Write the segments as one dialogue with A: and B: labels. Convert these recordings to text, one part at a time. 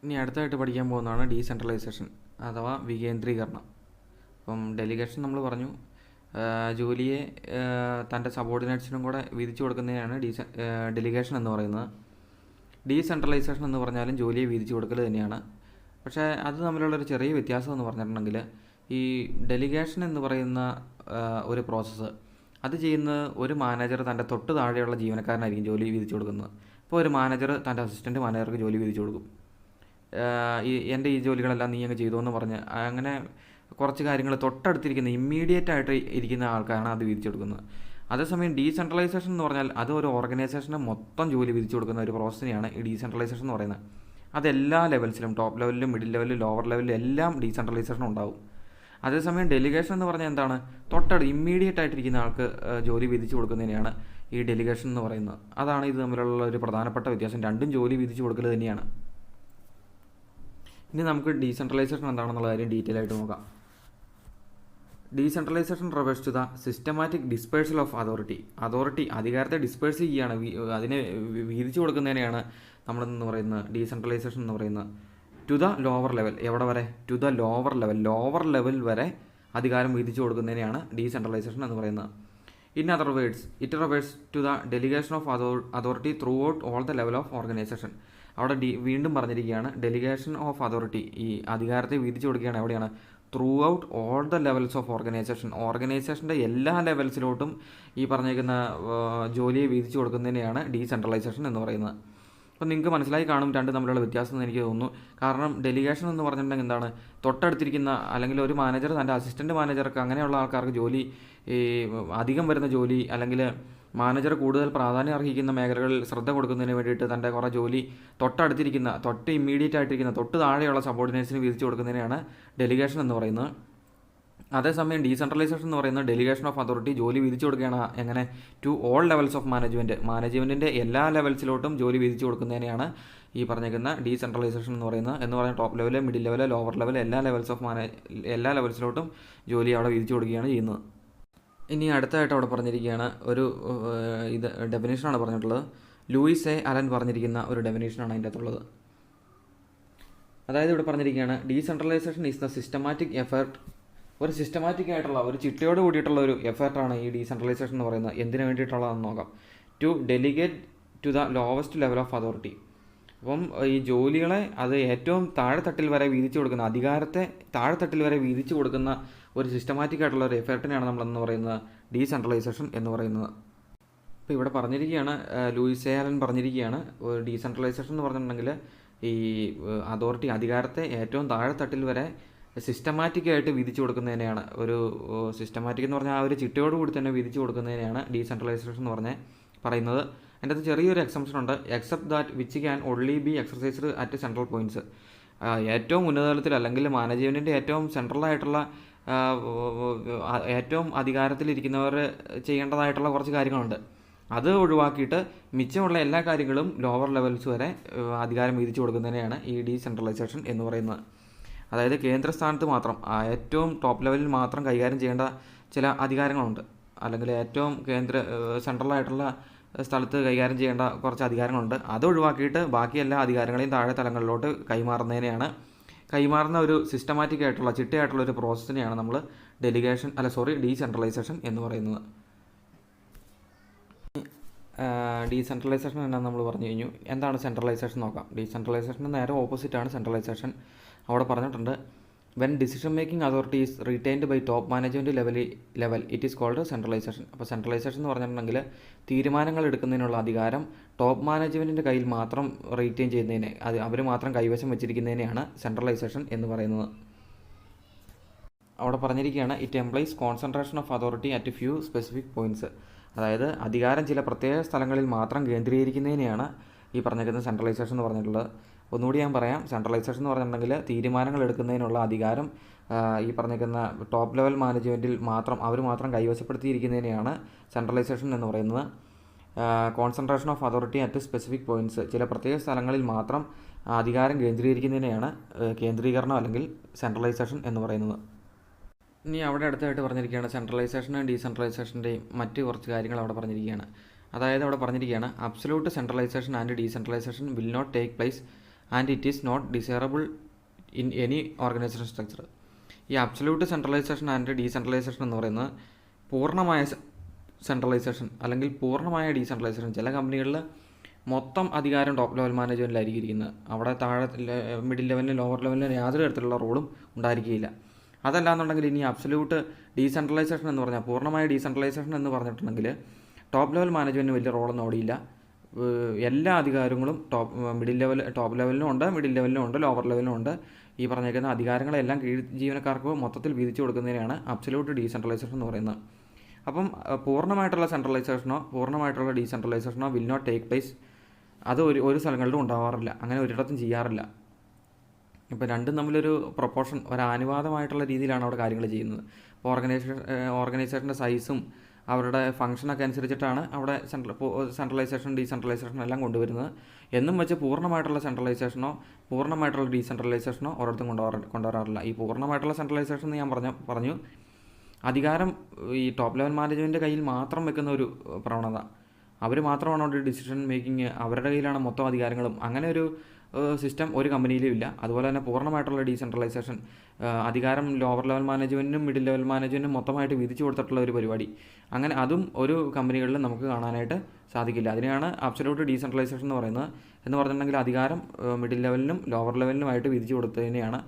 A: ഇനി അടുത്തായിട്ട് പഠിക്കാൻ പോകുന്നതാണ് ഡീസെൻട്രലൈസേഷൻ അഥവാ വികേന്ദ്രീകരണം. അപ്പം ഡെലിഗേഷൻ നമ്മൾ പറഞ്ഞു, ജോലിയെ തൻ്റെ സബോർഡിനേറ്റ്സിനും കൂടെ വീതിച്ചു കൊടുക്കുന്നതിനാണ് ഡെലിഗേഷൻ എന്ന് പറയുന്നത്. ഡീസെൻട്രലൈസേഷൻ എന്ന് പറഞ്ഞാലും ജോലിയെ വീതിച്ചു കൊടുക്കൽ തന്നെയാണ്. പക്ഷേ അത് തമ്മിലുള്ളൊരു ചെറിയ വ്യത്യാസം എന്ന് പറഞ്ഞിട്ടുണ്ടെങ്കിൽ, ഈ ഡെലിഗേഷൻ എന്ന് പറയുന്ന ഒരു പ്രോസസ്സ് അത് ചെയ്യുന്നത് ഒരു മാനേജർ തൻ്റെ തൊട്ട് താഴെയുള്ള ജീവനക്കാരനായിരിക്കും ജോലി വീതിച്ചു കൊടുക്കുന്നത്. ഇപ്പോൾ ഒരു മാനേജർ തൻ്റെ അസിസ്റ്റൻറ്റ് മാനേജർക്ക് ജോലി വീതിച്ചു കൊടുക്കും. എൻ്റെ ഈ ജോലികളെല്ലാം നീ അങ്ങ് ചെയ്തു എന്ന് പറഞ്ഞ് അങ്ങനെ കുറച്ച് കാര്യങ്ങൾ തൊട്ടടുത്തിരിക്കുന്ന ഇമ്മീഡിയറ്റ് ആയിട്ട് ഇരിക്കുന്ന ആൾക്കാരാണ് അത് വീതിച്ചു കൊടുക്കുന്നത്. അതേസമയം ഡീസെൻട്രലൈസേഷൻ എന്ന് പറഞ്ഞാൽ അത് ഒരു ഓർഗനൈസേഷന് മൊത്തം ജോലി വീതിച്ചു കൊടുക്കുന്ന ഒരു പ്രോസസ്സിനെയാണ് ഈ ഡീസെൻട്രലൈസേഷൻ എന്ന് പറയുന്നത്. അതെല്ലാ ലെവൽസിലും, ടോപ്പ് ലെവലിലും മിഡിൽ ലെവലിലും ലോവർ ലെവലിലും എല്ലാം ഡീസെൻട്രലൈസേഷൻ ഉണ്ടാവും. അതേസമയം ഡെലിഗേഷൻ എന്ന് പറഞ്ഞാൽ എന്താണ്? ഇമ്മീഡിയറ്റ് ആയിട്ടിരിക്കുന്ന ആൾക്ക് ജോലി വീതിച്ചു കൊടുക്കുന്നതിനെയാണ് ഈ ഡെലിഗേഷൻ എന്ന് പറയുന്നത്. അതാണ് ഇത് തമ്മിലുള്ള ഒരു പ്രധാനപ്പെട്ട വ്യത്യാസം. രണ്ടും ജോലി വീതിച്ചു കൊടുക്കൽ തന്നെയാണ്. ഇനി നമുക്ക് ഡീസെൻട്രലൈസേഷൻ എന്താണെന്നുള്ള കാര്യം ഡീറ്റെയിൽ ആയിട്ട് നോക്കാം. Decentralisation refers to the systematic dispersal of authority അധികാരത്തെ ഡിസ്പേഴ്സ് ചെയ്യുകയാണ്, അതിനെ വീതിച്ചു കൊടുക്കുന്നതിനെയാണ് നമ്മളെന്ന് പറയുന്നത് ഡീസെൻട്രലൈസേഷൻ എന്ന് പറയുന്നത്. ടു ദ ലോവർ ലെവൽ, എവിടെ വരെ? ടു ദ ലോവർ ലെവൽ വരെ അധികാരം വീതിച്ചു കൊടുക്കുന്നതിനെയാണ് ഡീസെൻട്രലൈസേഷൻ എന്ന് പറയുന്നത്. In other words, it refers to the delegation of authority throughout all the level of organisation. അവിടെ വീണ്ടും പറഞ്ഞിരിക്കുകയാണ് ഡെലിഗേഷൻ ഓഫ് അതോറിറ്റി, ഈ അധികാരത്തെ വീതിച്ചു കൊടുക്കുകയാണ് എവിടെയാണ്? Throughout all the levels of ഓർഗനൈസേഷൻ്റെ എല്ലാ ലെവൽസിലോട്ടും ഈ പറഞ്ഞിരിക്കുന്ന ജോലിയെ വീതിച്ചു കൊടുക്കുന്നതിനെയാണ് ഡീസെൻട്രലൈസേഷൻ എന്ന് പറയുന്നത്. അപ്പോൾ നിങ്ങൾക്ക് മനസ്സിലായി കാണും രണ്ട് തമ്മിലുള്ള വ്യത്യാസം എന്ന് എനിക്ക് തോന്നുന്നു. കാരണം ഡെലിഗേഷൻ എന്ന് പറഞ്ഞിട്ടുണ്ടെങ്കിൽ എന്താണ്? തൊട്ടടുത്തിരിക്കുന്ന അല്ലെങ്കിൽ ഒരു മാനേജർ തൻ്റെ അസിസ്റ്റൻറ്റ് മാനേജർക്ക് അങ്ങനെയുള്ള ആൾക്കാർക്ക് ജോലി, ഈ അധികം വരുന്ന ജോലി അല്ലെങ്കിൽ മാനേജർ കൂടുതൽ പ്രാധാന്യം അർഹിക്കുന്ന മേഖലകളിൽ ശ്രദ്ധ കൊടുക്കുന്നതിന് വേണ്ടിയിട്ട് തൻ്റെ കുറേ ജോലി തൊട്ട് ഇമ്മീഡിയറ്റ് ആയിട്ടിരിക്കുന്ന തൊട്ട് താഴെയുള്ള സബോർഡിനേറ്റ്സിന് വീതിച്ചു കൊടുക്കുന്നതിനെയാണ് ഡെലിഗേഷൻ എന്ന് പറയുന്നത്. അതേസമയം ഡീസെൻട്രലൈസേഷൻ എന്ന് പറയുന്നത് ഡെലിഗേഷൻ ഓഫ് അതോറിറ്റി ജോലി വീതിച്ചു കൊടുക്കുകയാണ് എങ്ങനെ? ടു ഓൾ ലെവൽസ് ഓഫ് മാനേജ്മെൻറ്റിൻ്റെ എല്ലാ ലെവൽസിലോട്ടും ജോലി വീതിച്ചു കൊടുക്കുന്നതിനെയാണ് ഈ പറഞ്ഞിരിക്കുന്ന ഡീസെൻട്രലൈസേഷൻ എന്ന് പറയുന്നത്. Top level, middle level, lower level എല്ലാ ലെവൽസിലോട്ടും ജോലി അവിടെ വീതിച്ചു കൊടുക്കുകയാണ് ചെയ്യുന്നത്. ഇനി അടുത്തായിട്ട് അവിടെ പറഞ്ഞിരിക്കുകയാണ് ഒരു ഡെഫിനേഷനാണ് പറഞ്ഞിട്ടുള്ളത്. ലൂയിസ് എ അലൻ പറഞ്ഞിരിക്കുന്ന ഒരു ഡെഫിനേഷനാണ് അതിൻ്റെ അകത്തുള്ളത്. അതായത് ഇവിടെ പറഞ്ഞിരിക്കുകയാണ് decentralisation is the systematic effort, ഒരു സിസ്റ്റമാറ്റിക് ആയിട്ടുള്ള ഒരു ചിട്ടയോട് കൂടിയിട്ടുള്ള ഒരു എഫേർട്ടാണ് ഈ ഡീസെൻട്രലൈസേഷൻ എന്ന് പറയുന്നത്. എന്തിനു വേണ്ടിയിട്ടുള്ളതെന്ന് നോക്കാം. To delegate to the lowest level of authority. അപ്പം ഈ ജോലികളെ അത് ഏറ്റവും താഴെത്തട്ടിൽ വരെ വീതിച്ചു കൊടുക്കുന്ന, അധികാരത്തെ താഴെത്തട്ടിൽ വരെ വീതിച്ചു കൊടുക്കുന്ന ഒരു സിസ്റ്റമാറ്റിക് ആയിട്ടുള്ള ഒരു എഫേർട്ടിനെയാണ് നമ്മളെന്ന് പറയുന്നത് ഡീസെൻട്രലൈസേഷൻ എന്ന് പറയുന്നത്. ഇപ്പോൾ ഇവിടെ പറഞ്ഞിരിക്കുകയാണ്, ലൂയിസ് എ അലൻ പറഞ്ഞിരിക്കുകയാണ്, ഡീസെൻട്രലൈസേഷൻ എന്ന് പറഞ്ഞിട്ടുണ്ടെങ്കിൽ ഈ അതോറിറ്റി അധികാരത്തെ ഏറ്റവും താഴെത്തട്ടിൽ വരെ സിസ്റ്റമാറ്റിക് ആയിട്ട് വീതിച്ചു കൊടുക്കുന്നതിനെയാണ്, ഒരു സിസ്റ്റമാറ്റിക് എന്ന് പറഞ്ഞാൽ ആ ഒരു ചിട്ടയോട് കൂടി തന്നെ വീതിച്ചു കൊടുക്കുന്നതിനെയാണ് ഡീസെൻട്രലൈസേഷൻ എന്ന് പറയുന്നത്. അതിൻ്റെ അത് ചെറിയൊരു എക്സംഷൻ ഉണ്ട്. Except that which can only B എക്സർസൈസ്ഡ് at central points. ഏറ്റവും ഉന്നതതലത്തിൽ അല്ലെങ്കിൽ മാനേജ്മെൻറ്റിൻ്റെ ഏറ്റവും സെൻട്രലായിട്ടുള്ള ഏറ്റവും അധികാരത്തിലിരിക്കുന്നവർ ചെയ്യേണ്ടതായിട്ടുള്ള കുറച്ച് കാര്യങ്ങളുണ്ട്. അത് ഒഴിവാക്കിയിട്ട് മിച്ചമുള്ള എല്ലാ കാര്യങ്ങളും ലോവർ ലെവൽസ് വരെ അധികാരം വീതിച്ചു കൊടുക്കുന്നതിനെയാണ് ഈ ഡീസെൻട്രലൈസേഷൻ എന്ന് പറയുന്നത്. അതായത് കേന്ദ്രസ്ഥാനത്ത് മാത്രം, ഏറ്റവും ടോപ്പ് ലെവലിൽ മാത്രം കൈകാര്യം ചെയ്യേണ്ട ചില അധികാരങ്ങളുണ്ട്, അല്ലെങ്കിൽ ഏറ്റവും സെൻട്രലായിട്ടുള്ള സ്ഥലത്ത് കൈകാര്യം ചെയ്യേണ്ട കുറച്ച് അധികാരങ്ങളുണ്ട്. അത് ഒഴിവാക്കിയിട്ട് ബാക്കി എല്ലാ അധികാരങ്ങളെയും താഴെ തലങ്ങളിലോട്ട് കൈമാറുന്ന ഒരു സിസ്റ്റമാറ്റിക് ആയിട്ടുള്ള ചിട്ടയായിട്ടുള്ള ഒരു പ്രോസസ്സിനെയാണ് നമ്മൾ ഡീസെൻട്രലൈസേഷൻ എന്ന് പറയുന്നത്. ഡീസെൻട്രലൈസേഷൻ എന്നാണ് നമ്മൾ പറഞ്ഞു കഴിഞ്ഞു. എന്താണ് സെൻട്രലൈസേഷൻ നോക്കാം. ഡീസെൻട്രലൈസേഷന് നേരെ ഓപ്പോസിറ്റാണ് സെൻട്രലൈസേഷൻ. അവിടെ പറഞ്ഞിട്ടുണ്ട് when decision making authority is retained by top management level it is called centralisation. അപ്പോൾ സെൻട്രലൈസേഷൻ എന്ന് പറഞ്ഞിട്ടുണ്ടെങ്കിൽ തീരുമാനങ്ങൾ എടുക്കുന്നതിനുള്ള അധികാരം ടോപ്പ് മാനേജ്മെൻറ്റിൻ്റെ കയ്യിൽ മാത്രം റീറ്റെയിൻ ചെയ്യുന്നതിനെ, അവർ മാത്രം കൈവശം വെച്ചിരിക്കുന്നതിനെയാണ് സെൻട്രലൈസേഷൻ എന്ന് പറയുന്നത്. അവിടെ പറഞ്ഞിരിക്കുകയാണ് it employs concentration of authority at few specific points. അതായത് അധികാരം ചില പ്രത്യേക സ്ഥലങ്ങളിൽ മാത്രം കേന്ദ്രീകരിക്കുന്നതിനെയാണ് ഈ പറഞ്ഞിരിക്കുന്ന സെൻട്രലൈസേഷൻ എന്ന് പറഞ്ഞിട്ടുള്ളത്. ഒന്നുകൂടി ഞാൻ പറയാം. സെൻട്രലൈസേഷൻ എന്ന് പറഞ്ഞിട്ടുണ്ടെങ്കിൽ തീരുമാനങ്ങൾ എടുക്കുന്നതിനുള്ള അധികാരം ഈ പറഞ്ഞിരിക്കുന്ന ടോപ്പ് ലെവൽ മാനേജ്മെൻറ്റിൽ മാത്രം, അവർ മാത്രം കൈവശപ്പെടുത്തിയിരിക്കുന്നതിനെയാണ് സെൻട്രലൈസേഷൻ എന്ന് പറയുന്നത്. Concentration of authority at specific points, ചില പ്രത്യേക സ്ഥലങ്ങളിൽ മാത്രം അധികാരം കേന്ദ്രീകരിക്കുന്നതിനെയാണ് കേന്ദ്രീകരണം അല്ലെങ്കിൽ സെൻട്രലൈസേഷൻ എന്ന് പറയുന്നത്. ഇനി അവിടെ അടുത്തായിട്ട് പറഞ്ഞിരിക്കുകയാണ് സെൻട്രലൈസേഷനും ഡീസെൻട്രലൈസേഷൻ്റെയും മറ്റ് കുറച്ച് കാര്യങ്ങൾ അവിടെ പറഞ്ഞിരിക്കുകയാണ്. അതായത് അവിടെ പറഞ്ഞിരിക്കുകയാണ് absolute centralisation and decentralisation will not take place and it is not desirable in any organisation structure. ഈ അബ്സല്യൂട്ട് സെൻട്രലൈസേഷൻ ആൻഡ് ഡീസെൻട്രലൈസേഷൻ എന്ന് പറയുന്നത് പൂർണ്ണമായ സെൻട്രലൈസേഷൻ അല്ലെങ്കിൽ പൂർണ്ണമായ ഡീസെൻട്രലൈസേഷൻ. ചില കമ്പനികളിൽ മൊത്തം അധികാരം ടോപ്പ് ലെവൽ മാനേജ്മെൻറ്റിലായിരിക്കും ഇരിക്കുന്നത്. അവിടെ താഴെ മിഡിൽ ലെവലിലും ലോവർ ലെവലിലും യാതൊരു തരത്തിലുള്ള റോളും ഉണ്ടായിരിക്കുകയില്ല. അതല്ലാന്നുണ്ടെങ്കിൽ ഇനി അബ്സല്യൂട്ട് ഡീസെൻട്രലൈസേഷൻ എന്ന് പറഞ്ഞാൽ പൂർണ്ണമായ ഡീസെൻട്രലൈസേഷൻ എന്ന് പറഞ്ഞിട്ടുണ്ടെങ്കിൽ ടോപ്പ് ലെവൽ മാനേജ്മെൻറ്റിന് വലിയ റോളൊന്നും അവിടെയില്ല. എല്ലാ അധികാരങ്ങളും ടോപ്പ് ലെവലിലും ഉണ്ട്, മിഡിൽ ലെവലിലും ഉണ്ട്, ലോവർ ലെവലിലും ഉണ്ട്. ഈ പറഞ്ഞേക്കുന്ന അധികാരങ്ങളെല്ലാം കീഴ് ജീവനക്കാർക്ക് മൊത്തത്തിൽ വീതിച്ചു കൊടുക്കുന്നതിനാണ് അബ്സല്യൂട്ട് ഡീസെൻട്രലൈസേഷൻ എന്ന് പറയുന്നത്. അപ്പം പൂർണ്ണമായിട്ടുള്ള സെൻട്രലൈസേഷനോ പൂർണ്ണമായിട്ടുള്ള ഡീസെൻട്രലൈസേഷനോ വിൽ നോട്ട് ടേക്ക് പ്ലേസ്. അത് ഒരു സ്ഥലങ്ങളിലും ഉണ്ടാവാറില്ല, അങ്ങനെ ഒരിടത്തും ചെയ്യാറില്ല. ഇപ്പോൾ രണ്ടും തമ്മിലൊരു പ്രൊപ്പോർഷൻ, ഒരു അനുപാതമായിട്ടുള്ള രീതിയിലാണ് അവിടെ കാര്യങ്ങൾ ചെയ്യുന്നത്. ഇപ്പോൾ ഓർഗനൈസേഷൻ്റെ സൈസും അവരുടെ ഫംഗ്ഷനൊക്കെ അനുസരിച്ചിട്ടാണ് അവിടെ സെൻട്രലൈസേഷൻ ഡീസെൻട്രലൈസേഷൻ എല്ലാം കൊണ്ടുവരുന്നത്. എന്നും വെച്ച് പൂർണ്ണമായിട്ടുള്ള സെൻട്രലൈസേഷനോ പൂർണ്ണമായിട്ടുള്ള ഡീസെൻട്രലൈസേഷനോ ഒരിടത്തും കൊണ്ടുവരാറില്ല. ഈ പൂർണ്ണമായിട്ടുള്ള സെൻട്രലൈസേഷൻ എന്ന് ഞാൻ പറഞ്ഞു അധികാരം ഈ ടോപ്പ് ലെവൽ മാനേജ്മെൻറ്റിൻ്റെ കയ്യിൽ മാത്രം വെക്കുന്ന ഒരു പ്രവണത. അവർ മാത്രമാണ് ഒരു ഡിസിഷൻ മേക്കിങ്, അവരുടെ കയ്യിലാണ് മൊത്തം അധികാരങ്ങളും. അങ്ങനെ ഒരു സിസ്റ്റം ഒരു കമ്പനിയിലും ഇല്ല. അതുപോലെ തന്നെ പൂർണ്ണമായിട്ടുള്ള ഡീസെൻട്രലൈസേഷൻ, അധികാരം ലോവർ ലെവൽ മാനേജ്മെൻറ്റിനും മിഡിൽ ലെവൽ മാനേജ്മെൻറ്റിനും മൊത്തമായിട്ട് വിധിച്ചു കൊടുത്തിട്ടുള്ള ഒരു പരിപാടി, അങ്ങനെ അതും ഒരു കമ്പനികളിലും നമുക്ക് കാണാനായിട്ട് സാധിക്കില്ല. അതിനെയാണ് അബ്സല്യൂട്ട് ഡീസെൻട്രലൈസേഷൻ എന്ന് പറയുന്നത്. എന്ന് പറഞ്ഞിട്ടുണ്ടെങ്കിൽ അധികാരം മിഡിൽ ലെവലിനും ലോവർ ലെവലിനുമായിട്ട് വിധിച്ചു കൊടുത്തതിനെയാണ്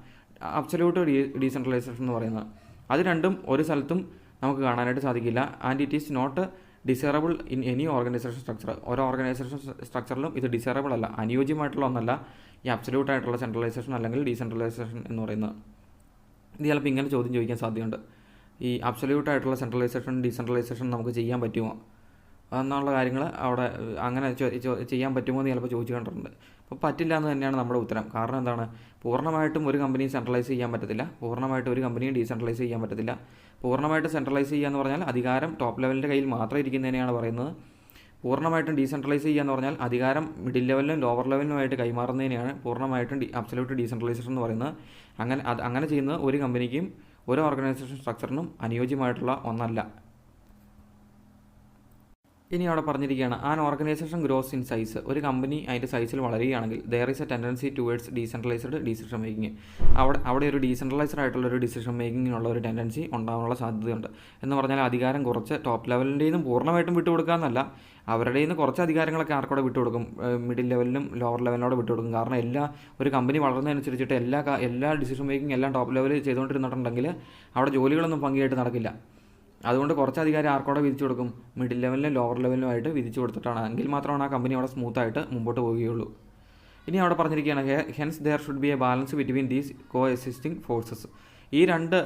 A: അബ്സല്യൂട്ട് ഡീസെൻട്രലൈസേഷൻ എന്ന് പറയുന്നത്. അത് രണ്ടും ഒരു സ്ഥലത്തും നമുക്ക് കാണാനായിട്ട് സാധിക്കില്ല. And it is not desirable in any organisation structure. ഓരോ ഓർഗനൈസേഷൻ സ്ട്രക്ചറിലും ഇത് ഡിസൈറബിൾ അല്ല, അനുയോജ്യമായിട്ടുള്ള ഒന്നല്ല ഈ അബ്സല്യൂട്ട് ആയിട്ടുള്ള സെൻട്രലൈസേഷൻ അല്ലെങ്കിൽ ഡീസെൻട്രലൈസേഷൻ എന്ന് പറയുന്നത്. ഇത് ചിലപ്പോൾ ഇങ്ങനെ ചോദ്യം ചോദിക്കാൻ സാധ്യതയുണ്ട്. ഈ അബ്സല്യൂട്ട് ആയിട്ടുള്ള സെൻട്രലൈസേഷൻ ഡീസെൻട്രലൈസേഷൻ നമുക്ക് ചെയ്യാൻ പറ്റുമോ എന്നുള്ള കാര്യങ്ങൾ അവിടെ അങ്ങനെ ചെയ്യാൻ പറ്റുമോ എന്ന് ചിലപ്പോൾ ചോദിച്ചു കണ്ടിട്ടുണ്ട്. അപ്പോൾ പറ്റില്ല എന്ന് തന്നെയാണ് നമ്മുടെ ഉത്തരം. കാരണം എന്താണ്, പൂർണ്ണമായിട്ടും ഒരു കമ്പനിയും സെൻട്രലൈസ് ചെയ്യാൻ പറ്റത്തില്ല, പൂർണ്ണമായിട്ടും ഒരു കമ്പനിയും ഡീസെൻട്രലൈസ് ചെയ്യാൻ പറ്റത്തില്ല. പൂർണ്ണമായിട്ട് സെൻട്രലൈസ് ചെയ്യുക എന്ന് പറഞ്ഞാൽ അധികാരം ടോപ്പ് ലെവലിൻ്റെ കയ്യിൽ മാത്രം ഇരിക്കുന്നതിനെയാണ് പറയുന്നത്. പൂർണ്ണമായിട്ടും ഡീസെൻട്രലൈസ് ചെയ്യുക എന്ന് പറഞ്ഞാൽ അധികാരം മിഡിൽ ലെവലിലും ലോവർ ലെവലിനുമായിട്ട് കൈമാറുന്നതിനെയാണ് പൂർണ്ണമായിട്ടും അബ്സല്യൂട്ട് ഡീസെൻട്രലൈസേഷൻ എന്ന് പറയുന്നത്. അങ്ങനെ ചെയ്യുന്നത് ഒരു കമ്പനിക്കും ഒരു ഓർഗനൈസേഷൻ സ്ട്രക്ചറിനും അനുയോജ്യമായിട്ടുള്ള ഒന്നല്ല. ഇനി അവിടെ പറഞ്ഞിരിക്കുകയാണ് an organisation grows in size. ഒരു കമ്പനി അതിൻ്റെ സൈസിൽ വളരുകയാണെങ്കിൽ there is a tendency towards decentralised decision making. അവിടെ ഒരു ഡീസെൻട്രലൈസ്ഡ് ആയിട്ടുള്ള ഒരു ഡിസിഷൻ മേക്കിങ്ങിനുള്ള ഒരു ടെൻഡൻസി ഉണ്ടാകാനുള്ള സാധ്യതയുണ്ട്. എന്ന് പറഞ്ഞാൽ അധികാരം കുറച്ച് ടോപ്പ് ലെവലിൻ്റെ നിന്നും പൂർണ്ണമായിട്ടും വിട്ടുകൊടുക്കാമെന്നല്ല, അവരുടെ നിന്ന് കുറച്ച് അധികാരങ്ങളൊക്കെ ആർക്കൂടെ വിട്ടുകൊടുക്കും, മിഡിൽ ലെവലിലും ലോവർ ലെവലിനോട് വിട്ടുകൊടുക്കും. കാരണം ഒരു കമ്പനി വളർന്നതനുസരിച്ചിട്ട് എല്ലാ ഡിസിഷൻ മേക്കിംഗ് എല്ലാം ടോപ്പ് ലെവലിൽ ചെയ്തുകൊണ്ടിരുന്നിട്ടുണ്ടെങ്കിൽ അവിടെ ജോലികളൊന്നും ഭംഗിയായിട്ട് നടക്കില്ല. അതുകൊണ്ട് കുറച്ച് അധികാരം ആർക്കോടെ വിധിച്ചു കൊടുക്കും, മിഡിൽ ലെവലിലും ലോവർ ലെവലിലുമായിട്ട് വിധിച്ചു കൊടുത്തിട്ടാണ്. എങ്കിൽ മാത്രമാണ് ആ കമ്പനി അവിടെ സ്മൂത്തായിട്ട് മുമ്പോട്ട് പോവുകയുള്ളൂ. ഇനി അവിടെ പറഞ്ഞിരിക്കുകയാണ് hence there should be a balance between these coexisting forces. ഈ രണ്ട്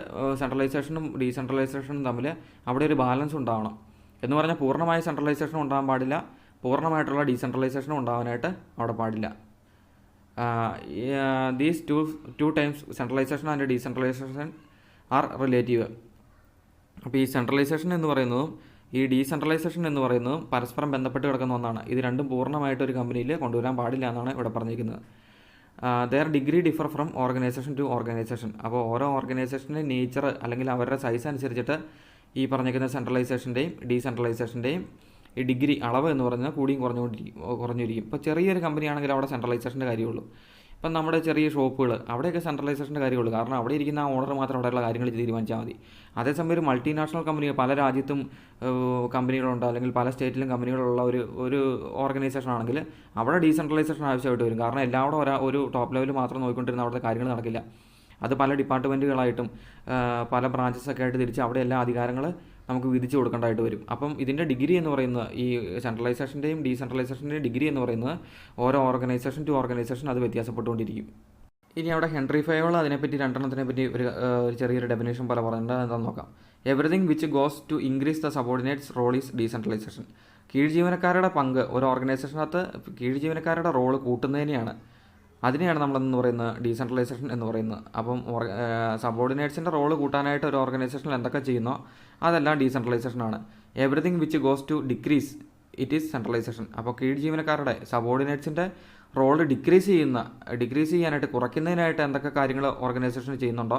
A: സെൻട്രലൈസേഷനും ഡീസെൻട്രലൈസേഷനും തമ്മിൽ അവിടെ ഒരു ബാലൻസ് ഉണ്ടാവണം. എന്ന് പറഞ്ഞാൽ പൂർണ്ണമായ സെൻട്രലൈസേഷനും ഉണ്ടാകാൻ പാടില്ല, പൂർണ്ണമായിട്ടുള്ള ഡീസെൻട്രലൈസേഷനും ഉണ്ടാകാനായിട്ട് അവിടെ പാടില്ല. These two terms centralisation and decentralisation are relative. അപ്പോൾ ഈ സെൻട്രലൈസേഷൻ എന്ന് പറയുന്നതും ഈ ഡീസെൻട്രലൈസേഷൻ എന്ന് പറയുന്നതും പരസ്പരം ബന്ധപ്പെട്ട് കിടക്കുന്ന ഒന്നാണ്. ഇത് രണ്ടും പൂർണ്ണമായിട്ട് ഒരു കമ്പനിയിൽ കൊണ്ടുവരാൻ പാടില്ല എന്നാണ് ഇവിടെ പറഞ്ഞിരിക്കുന്നത്. Their degree differ from organisation to organisation. അപ്പോൾ ഓരോ ഓർഗനൈസേഷൻ്റെ നേച്ചർ അല്ലെങ്കിൽ അവരുടെ സൈസ് അനുസരിച്ചിട്ട് ഈ പറഞ്ഞിരിക്കുന്ന സെൻട്രലൈസേഷൻ്റെയും ഡീസെൻട്രലൈസേഷൻ്റെയും ഈ ഡിഗ്രി അളവ് എന്ന് പറഞ്ഞാൽ കൂടിയും കുറഞ്ഞുകൊണ്ടിരിക്കും. ഇപ്പോൾ ചെറിയൊരു കമ്പനിയാണെങ്കിൽ അവിടെ സെൻട്രലൈസേഷൻ്റെ കാര്യമുള്ളൂ. ഇപ്പം നമ്മുടെ ചെറിയ ഷോപ്പുകൾ അവിടെയൊക്കെ സെൻട്രലൈസേഷൻ്റെ കാര്യമുള്ളൂ. കാരണം അവിടെ ഇരിക്കുന്ന ആ ഓണർ മാത്രം അവിടെയുള്ള കാര്യങ്ങൾ തീരുമാനിച്ചാൽ മതി. അതേസമയം ഒരു മൾട്ടിനാഷണൽ കമ്പനി, പല രാജ്യത്തും കമ്പനികളുണ്ട് അല്ലെങ്കിൽ പല സ്റ്റേറ്റിലും കമ്പനികളുള്ള ഒരു ഓർഗനൈസേഷൻ ആണെങ്കിൽ അവിടെ ഡീസെൻട്രലൈസേഷൻ ആവശ്യമായിട്ട് വരും. കാരണം എല്ലാവരും ഒരു ടോപ്പ് ലെവൽ മാത്രം നോക്കിക്കൊണ്ടിരുന്ന അവിടുത്തെ കാര്യങ്ങൾ നടക്കില്ല. അത് പല ഡിപ്പാർട്ട്മെൻറ്റുകളായിട്ടും പല ബ്രാഞ്ചസൊക്കെ ആയിട്ട് തിരിച്ച് അവിടെ എല്ലാ അധികാരങ്ങൾ നമുക്ക് വിധിച്ചു കൊടുക്കേണ്ടതായിട്ട് വരും. അപ്പം ഇതിൻ്റെ ഡിഗ്രി എന്ന് പറയുന്നത് ഈ സെൻട്രലൈസേഷൻ്റെയും ഡീസെൻട്രലൈസേഷൻ്റെയും ഡിഗ്രി എന്ന് പറയുന്നത് ഓരോ ഓർഗനൈസേഷൻ ടു ഓർഗനൈസേഷൻ അത് വ്യത്യാസപ്പെട്ടുകൊണ്ടിരിക്കും. ഇനി അവിടെ ഹെൻറി ഫയോൾ അതിനെപ്പറ്റി രണ്ടെണ്ണത്തിനെ പറ്റി ഒരു ചെറിയൊരു ഡെഫിനേഷൻ പോലെ പറഞ്ഞിട്ടുണ്ട്. എന്താണെന്ന് നോക്കാം. Everything which goes to increase the subordinates role is decentralisation. കീഴ് ജീവനക്കാരുടെ പങ്ക് ഒരു ഓർഗനൈസേഷനകത്ത് കീഴ് ജീവനക്കാരുടെ റോള് കൂട്ടുന്നതിനെയാണ് അതിനെയാണ് നമ്മളെന്ന് പറയുന്നത് ഡീസെൻട്രലൈസേഷൻ എന്ന് പറയുന്നത്. അപ്പം സബോർഡിനേറ്റ്സിൻ്റെ റോള് കൂട്ടാനായിട്ട് ഒരു ഓർഗനൈസേഷനിൽ എന്തൊക്കെ ചെയ്യുന്നോ അതെല്ലാം ഡീസെൻട്രലൈസേഷനാണ്. Everything which goes to decrease it is centralisation. അപ്പോൾ കീഴ് ജീവനക്കാരുടെ സബോർഡിനേറ്റ്സിൻ്റെ റോള് ഡിക്രീസ് ചെയ്യാനായിട്ട് കുറയ്ക്കുന്നതിനായിട്ട് എന്തൊക്കെ കാര്യങ്ങൾ ഓർഗനൈസേഷൻ ചെയ്യുന്നുണ്ടോ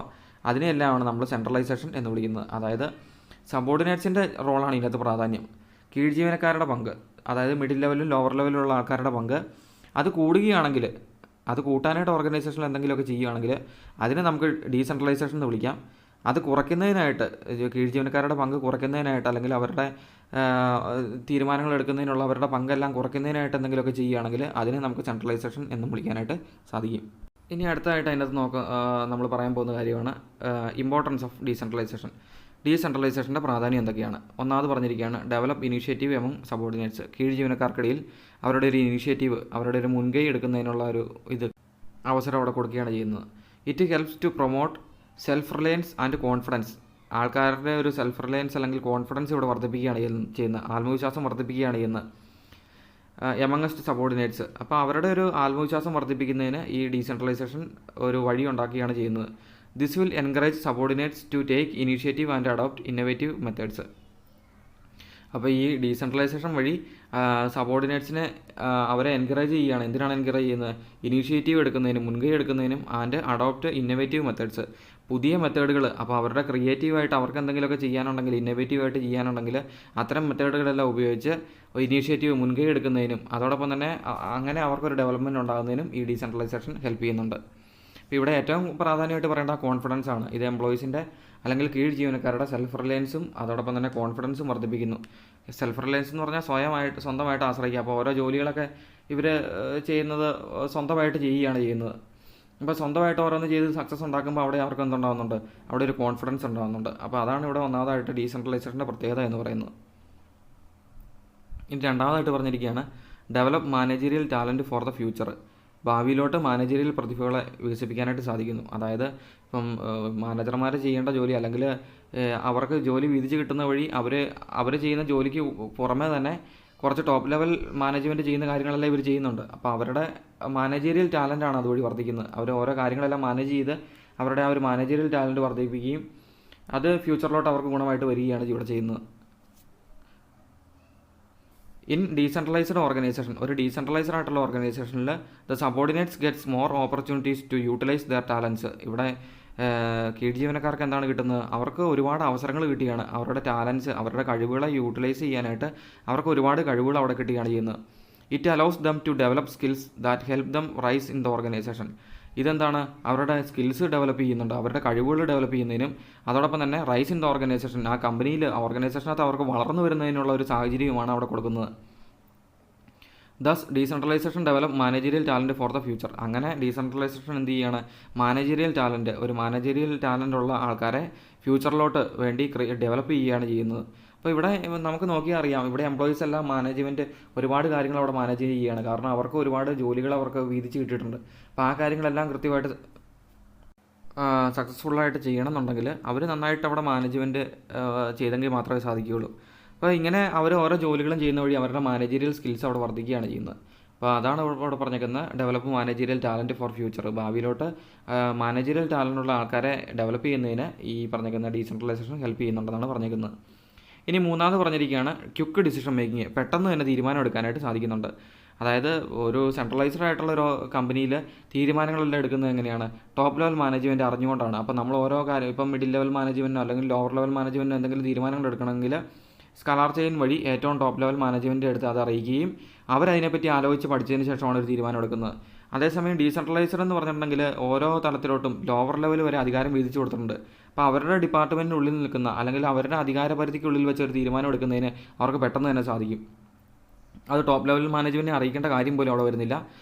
A: അതിനെല്ലാമാണ് നമ്മൾ സെൻട്രലൈസേഷൻ എന്ന് വിളിക്കുന്നത്. അതായത് സബോർഡിനേറ്റ്സിൻ്റെ റോളാണ് ഇതിനകത്ത് പ്രാധാന്യം. കീഴ് ജീവനക്കാരുടെ പങ്ക്, അതായത് മിഡിൽ ലെവലിലും ലോവർ ലെവലിലുള്ള ആൾക്കാരുടെ പങ്ക് അത് കൂടുകയാണെങ്കിൽ അത് കൂട്ടാനായിട്ട് ഓർഗനൈസേഷനിൽ എന്തെങ്കിലുമൊക്കെ ചെയ്യുകയാണെങ്കിൽ അതിനെ നമുക്ക് ഡീസെൻട്രലൈസേഷൻ എന്ന് വിളിക്കാം. അത് കുറയ്ക്കുന്നതിനായിട്ട്, കീഴ് ജീവനക്കാരുടെ പങ്ക് കുറയ്ക്കുന്നതിനായിട്ട്, അല്ലെങ്കിൽ അവരുടെ തീരുമാനങ്ങൾ എടുക്കുന്നതിനുള്ള അവരുടെ പങ്കെല്ലാം കുറയ്ക്കുന്നതിനായിട്ട് എന്തെങ്കിലുമൊക്കെ ചെയ്യുകയാണെങ്കിൽ അതിനെ നമുക്ക് സെൻട്രലൈസേഷൻ എന്നും വിളിക്കാനായിട്ട് സാധിക്കും. ഇനി അടുത്തതായിട്ട് അതിനകത്ത് നമ്മൾ പറയാൻ പോകുന്ന കാര്യമാണ് ഇമ്പോർട്ടൻസ് ഓഫ് ഡീസെൻട്രലൈസേഷൻ. ഡീസെൻട്രലൈസേഷൻ്റെ പ്രാധാന്യം എന്തൊക്കെയാണ്? ഒന്നാമത് പറഞ്ഞിരിക്കുകയാണ് ഡെവലപ്പ് ഇനീഷ്യേറ്റീവ് എമംഗ് സബോർഡിനേറ്റ്സ്. കീഴ് ജീവനക്കാർക്കിടയിൽ അവരുടെ ഒരു ഇനീഷ്യേറ്റീവ്, അവരുടെ ഒരു മുൻകൈ എടുക്കുന്നതിനുള്ള ഒരു അവസരം അവിടെ കൊടുക്കുകയാണ് ചെയ്യുന്നത്. It helps to promote self reliance and confidence. ആൾക്കാരുടെ ഒരു സെൽഫ് റിലയൻസ് അല്ലെങ്കിൽ കോൺഫിഡൻസ് ഇവിടെ വർദ്ധിപ്പിക്കുകയാണ് ചെയ്യുന്നത്, ആത്മവിശ്വാസം വർദ്ധിപ്പിക്കുകയാണ് ചെയ്യുന്നത് എമംഗസ്റ്റ് സബോർഡിനേറ്റ്സ്. അപ്പോൾ അവരുടെ ഒരു ആത്മവിശ്വാസം വർദ്ധിപ്പിക്കുന്നതിന് ഈ ഡീസെൻട്രലൈസേഷൻ ഒരു വഴി ഉണ്ടാക്കുകയാണ് ചെയ്യുന്നത്. This will encourage subordinates to take initiative and adopt innovative methods. അപ്പോൾ ഈ ഡീസെൻട്രലൈസേഷൻ വഴി സബോർഡിനേറ്റ്സിനെ അവരെ എൻകറേജ് ചെയ്യുകയാണ്. എന്തിനാണ് എൻകറേജ് ചെയ്യുന്നത്? ഇനീഷ്യേറ്റീവ് എടുക്കുന്നതിനും മുൻകൈ എടുക്കുന്നതിനും ആൻഡ് അഡോപ്റ്റ് ഇന്നോവേറ്റീവ് മെത്തേഡ്സ്, പുതിയ മെത്തേഡുകൾ. അപ്പോൾ അവരുടെ ക്രിയേറ്റീവായിട്ട് അവർക്ക് എന്തെങ്കിലുമൊക്കെ ചെയ്യാനുണ്ടെങ്കിൽ, ഇന്നോവേറ്റീവായിട്ട് ചെയ്യാനുണ്ടെങ്കിൽ അത്തരം മെത്തേഡുകളെല്ലാം ഉപയോഗിച്ച് ഇനീഷ്യേറ്റീവ് മുൻകൈ എടുക്കുന്നതിനും അതോടൊപ്പം തന്നെ അങ്ങനെ അവർക്കൊരു ഡെവലപ്മെൻറ്റ് ഉണ്ടാകുന്നതിനും ഈ ഡീസെൻട്രലൈസേഷൻ ഹെൽപ്പ് ചെയ്യുന്നുണ്ട്. അപ്പോൾ ഇവിടെ ഏറ്റവും പ്രാധാന്യമായിട്ട് പറയേണ്ട കോൺഫിഡൻസ് ആണ്. ഇത് എംപ്ലോയീസിൻ്റെ അല്ലെങ്കിൽ കീഴ് ജീവനക്കാരുടെ സെൽഫ് റിലയൻസും അതോടൊപ്പം തന്നെ കോൺഫിഡൻസും വർദ്ധിപ്പിക്കുന്നു. സെൽഫ് റിലയൻസ് എന്ന് പറഞ്ഞാൽ സ്വന്തമായിട്ട് ആശ്രയിക്കുക. അപ്പോൾ ഓരോ ജോലികളൊക്കെ ഇവർ ചെയ്യുന്നത് സ്വന്തമായിട്ട് ചെയ്യുകയാണ് ചെയ്യുന്നത്. അപ്പോൾ സ്വന്തമായിട്ട് ഓരോന്ന് ചെയ്ത് സക്സസ് ഉണ്ടാക്കുമ്പോൾ അവിടെ അവർക്ക് എന്തുണ്ടാകുന്നുണ്ട്? അവിടെ ഒരു കോൺഫിഡൻസ് ഉണ്ടാകുന്നുണ്ട്. അപ്പോൾ അതാണ് ഇവിടെ ഒന്നാമതായിട്ട് ഡീസെൻട്രലൈസേഷൻ്റെ പ്രത്യേകത എന്ന് പറയുന്നത്. ഇനി രണ്ടാമതായിട്ട് പറഞ്ഞിരിക്കുകയാണ് develop managerial talent for the future. ഭാവിയിലോട്ട് മാനേജീരിയൽ പ്രതിഭകളെ വികസിപ്പിക്കാനായിട്ട് സാധിക്കുന്നു. അതായത് ഇപ്പം മാനേജർമാർ ചെയ്യേണ്ട ജോലി അല്ലെങ്കിൽ അവർക്ക് ജോലി വീതിച്ച് കിട്ടുന്ന വഴി അവർ ചെയ്യുന്ന ജോലിക്ക് പുറമേ തന്നെ കുറച്ച് ടോപ്പ് ലെവൽ മാനേജ്മെൻറ്റ് ചെയ്യുന്ന കാര്യങ്ങളെല്ലാം ഇവർ ചെയ്യുന്നുണ്ട്. അപ്പോൾ അവരുടെ മാനേജീരിയൽ ടാലൻ്റാണ് അതുവഴി വർദ്ധിക്കുന്നത്. അവർ ഓരോ കാര്യങ്ങളെല്ലാം മാനേജ് ചെയ്ത് അവരുടെ ആ ഒരു മാനേജീരിയൽ ടാലൻറ്റ് വർദ്ധിപ്പിക്കുകയും അത് ഫ്യൂച്ചറിലോട്ട് അവർക്ക് ഗുണമായിട്ട് വരികയാണ് ഇവിടെ ചെയ്യുന്നത്. ഇൻ ഡീസെൻട്രലൈസ്ഡ് ഓർഗനൈസേഷൻ, ഒരു ഡീസെൻട്രലൈസ്ഡ് ആയിട്ടുള്ള ഓർഗനൈസേഷനിൽ the subordinates gets more opportunities to utilise their talents. ഇവിടെ കീഴ് ജീവനക്കാർക്ക് എന്താണ് കിട്ടുന്നത്? അവർക്ക് ഒരുപാട് അവസരങ്ങൾ കിട്ടുകയാണ്. അവരുടെ ടാലൻസ്, അവരുടെ കഴിവുകളെ യൂട്ടിലൈസ് ചെയ്യാനായിട്ട് അവർക്ക് ഒരുപാട് കഴിവുകൾ അവിടെ കിട്ടുകയാണ് ചെയ്യുന്നത്. It allows them to develop skills that help them rise in the organisation. ഇതെന്താണ്? അവരുടെ സ്കിൽസ് ഡെവലപ്പ് ചെയ്യുന്നുണ്ട്, അവരുടെ കഴിവുകൾ ഡെവലപ്പ് ചെയ്യുന്നതിനും അതോടൊപ്പം തന്നെ റൈസ് ഇൻ ദ ഓർഗനൈസേഷൻ, ആ കമ്പനിയിൽ ഓർഗനൈസേഷനകത്ത് അവർക്ക് വളർന്നു വരുന്നതിനുള്ള ഒരു സാഹചര്യവുമാണ് അവിടെ കൊടുക്കുന്നത്. Thus decentralisation develop managerial talent for the future. അങ്ങനെ ഡീസെൻട്രലൈസേഷൻ എന്ത് ചെയ്യുകയാണ്? മാനേജീരിയൽ ടാലൻറ്റ്, ഒരു മാനേജീരിയൽ ടാലൻ്റ് ഉള്ള ആൾക്കാരെ ഫ്യൂച്ചറിലോട്ട് വേണ്ടി ഡെവലപ്പ് ചെയ്യുകയാണ് ചെയ്യുന്നത്. അപ്പോൾ ഇവിടെ നമുക്ക് നോക്കിയാൽ അറിയാം, ഇവിടെ എംപ്ലോയീസ് എല്ലാം മാനേജ്മെൻറ്റ് ഒരുപാട് കാര്യങ്ങൾ അവിടെ മാനേജ് ചെയ്യുകയാണ്. കാരണം അവർക്ക് ഒരുപാട് ജോലികൾ അവർക്ക് വീതിച്ച് കിട്ടിയിട്ടുണ്ട്. അപ്പോൾ ആ കാര്യങ്ങളെല്ലാം കൃത്യമായിട്ട് സക്സസ്ഫുള്ളായിട്ട് ചെയ്യണമെന്നുണ്ടെങ്കിൽ അവർ നന്നായിട്ട് അവിടെ മാനേജ്മെൻറ്റ് ചെയ്തെങ്കിൽ മാത്രമേ സാധിക്കുകയുള്ളൂ. അപ്പോൾ ഇങ്ങനെ അവർ ഓരോ ജോലികളും ചെയ്യുന്ന വഴി അവരുടെ മാനേജീരിയൽ സ്കിൽസ് അവിടെ വർദ്ധിക്കുകയാണ് ചെയ്യുന്നത്. അപ്പോൾ അതാണ് ഇവിടെ പറഞ്ഞേക്കുന്നത് develop managerial talent for future. ഭാവിയിലോട്ട് മാനേജീരിയൽ ടാലൻ്റുള്ള ആൾക്കാരെ ഡെവലപ്പ് ചെയ്യുന്നതിന് ഈ പറഞ്ഞേക്കുന്ന ഡീസെൻട്രലൈസേഷൻ ഹെൽപ്പ് ചെയ്യുന്നുണ്ടെന്നാണ് പറഞ്ഞേക്കുന്നത്. ഇനി മൂന്നാമത് പറഞ്ഞിരിക്കുകയാണ് ക്വിക്ക് ഡിസിഷൻ മേക്കിങ്. പെട്ടെന്ന് തന്നെ തീരുമാനം എടുക്കാനായിട്ട് സാധിക്കുന്നുണ്ട്. അതായത് ഒരു സെൻട്രലൈസ്ഡ് ആയിട്ടുള്ള ഒരു കമ്പനിയിൽ തീരുമാനങ്ങളെല്ലാം എടുക്കുന്നത് എങ്ങനെയാണ്? ടോപ്പ് ലെവൽ മാനേജ്മെൻറ്റ് അറിഞ്ഞുകൊണ്ടാണ്. അപ്പോൾ നമ്മൾ ഓരോ കാര്യം, ഇപ്പം മിഡിൽ ലെവൽ മാനേജ്മെൻറ്റോ അല്ലെങ്കിൽ ലോവർ ലെവൽ മാനേജ്മെൻറ്റോ എന്തെങ്കിലും തീരുമാനങ്ങൾ എടുക്കണമെങ്കിൽ സ്കലാർ ചെയിൻ വഴി ഏറ്റവും ടോപ്പ് ലെവൽ മാനേജ്മെൻറ്റ് എടുത്ത് അത് അറിയിക്കുകയും അവരതിനെപ്പറ്റി ആലോചിച്ച് പഠിച്ചതിന് ശേഷമാണ് ഒരു തീരുമാനം എടുക്കുന്നത്. അതേസമയം ഡീസെൻട്രലൈസർ എന്ന് പറഞ്ഞിട്ടുണ്ടെങ്കിൽ ഓരോ തലത്തിലോട്ടും ലോവർ ലെവൽ വരെ അധികാരം വീതിച്ചു കൊടുത്തിട്ടുണ്ട്. അപ്പോൾ അവരുടെ ഡിപ്പാർട്ട്മെൻറ്റിനുള്ളിൽ നിൽക്കുന്ന അല്ലെങ്കിൽ അവരുടെ അധികാര പരിധിക്കുള്ളിൽ വെച്ച് ഒരു തീരുമാനം എടുക്കുന്നതിന് അവർക്ക് പെട്ടെന്ന് തന്നെ സാധിക്കും. അത് ടോപ്പ് ലെവൽ മാനേജ്മെൻറ്റിനെ അറിയിക്കേണ്ട കാര്യം പോലും അവിടെ വരുന്നില്ല.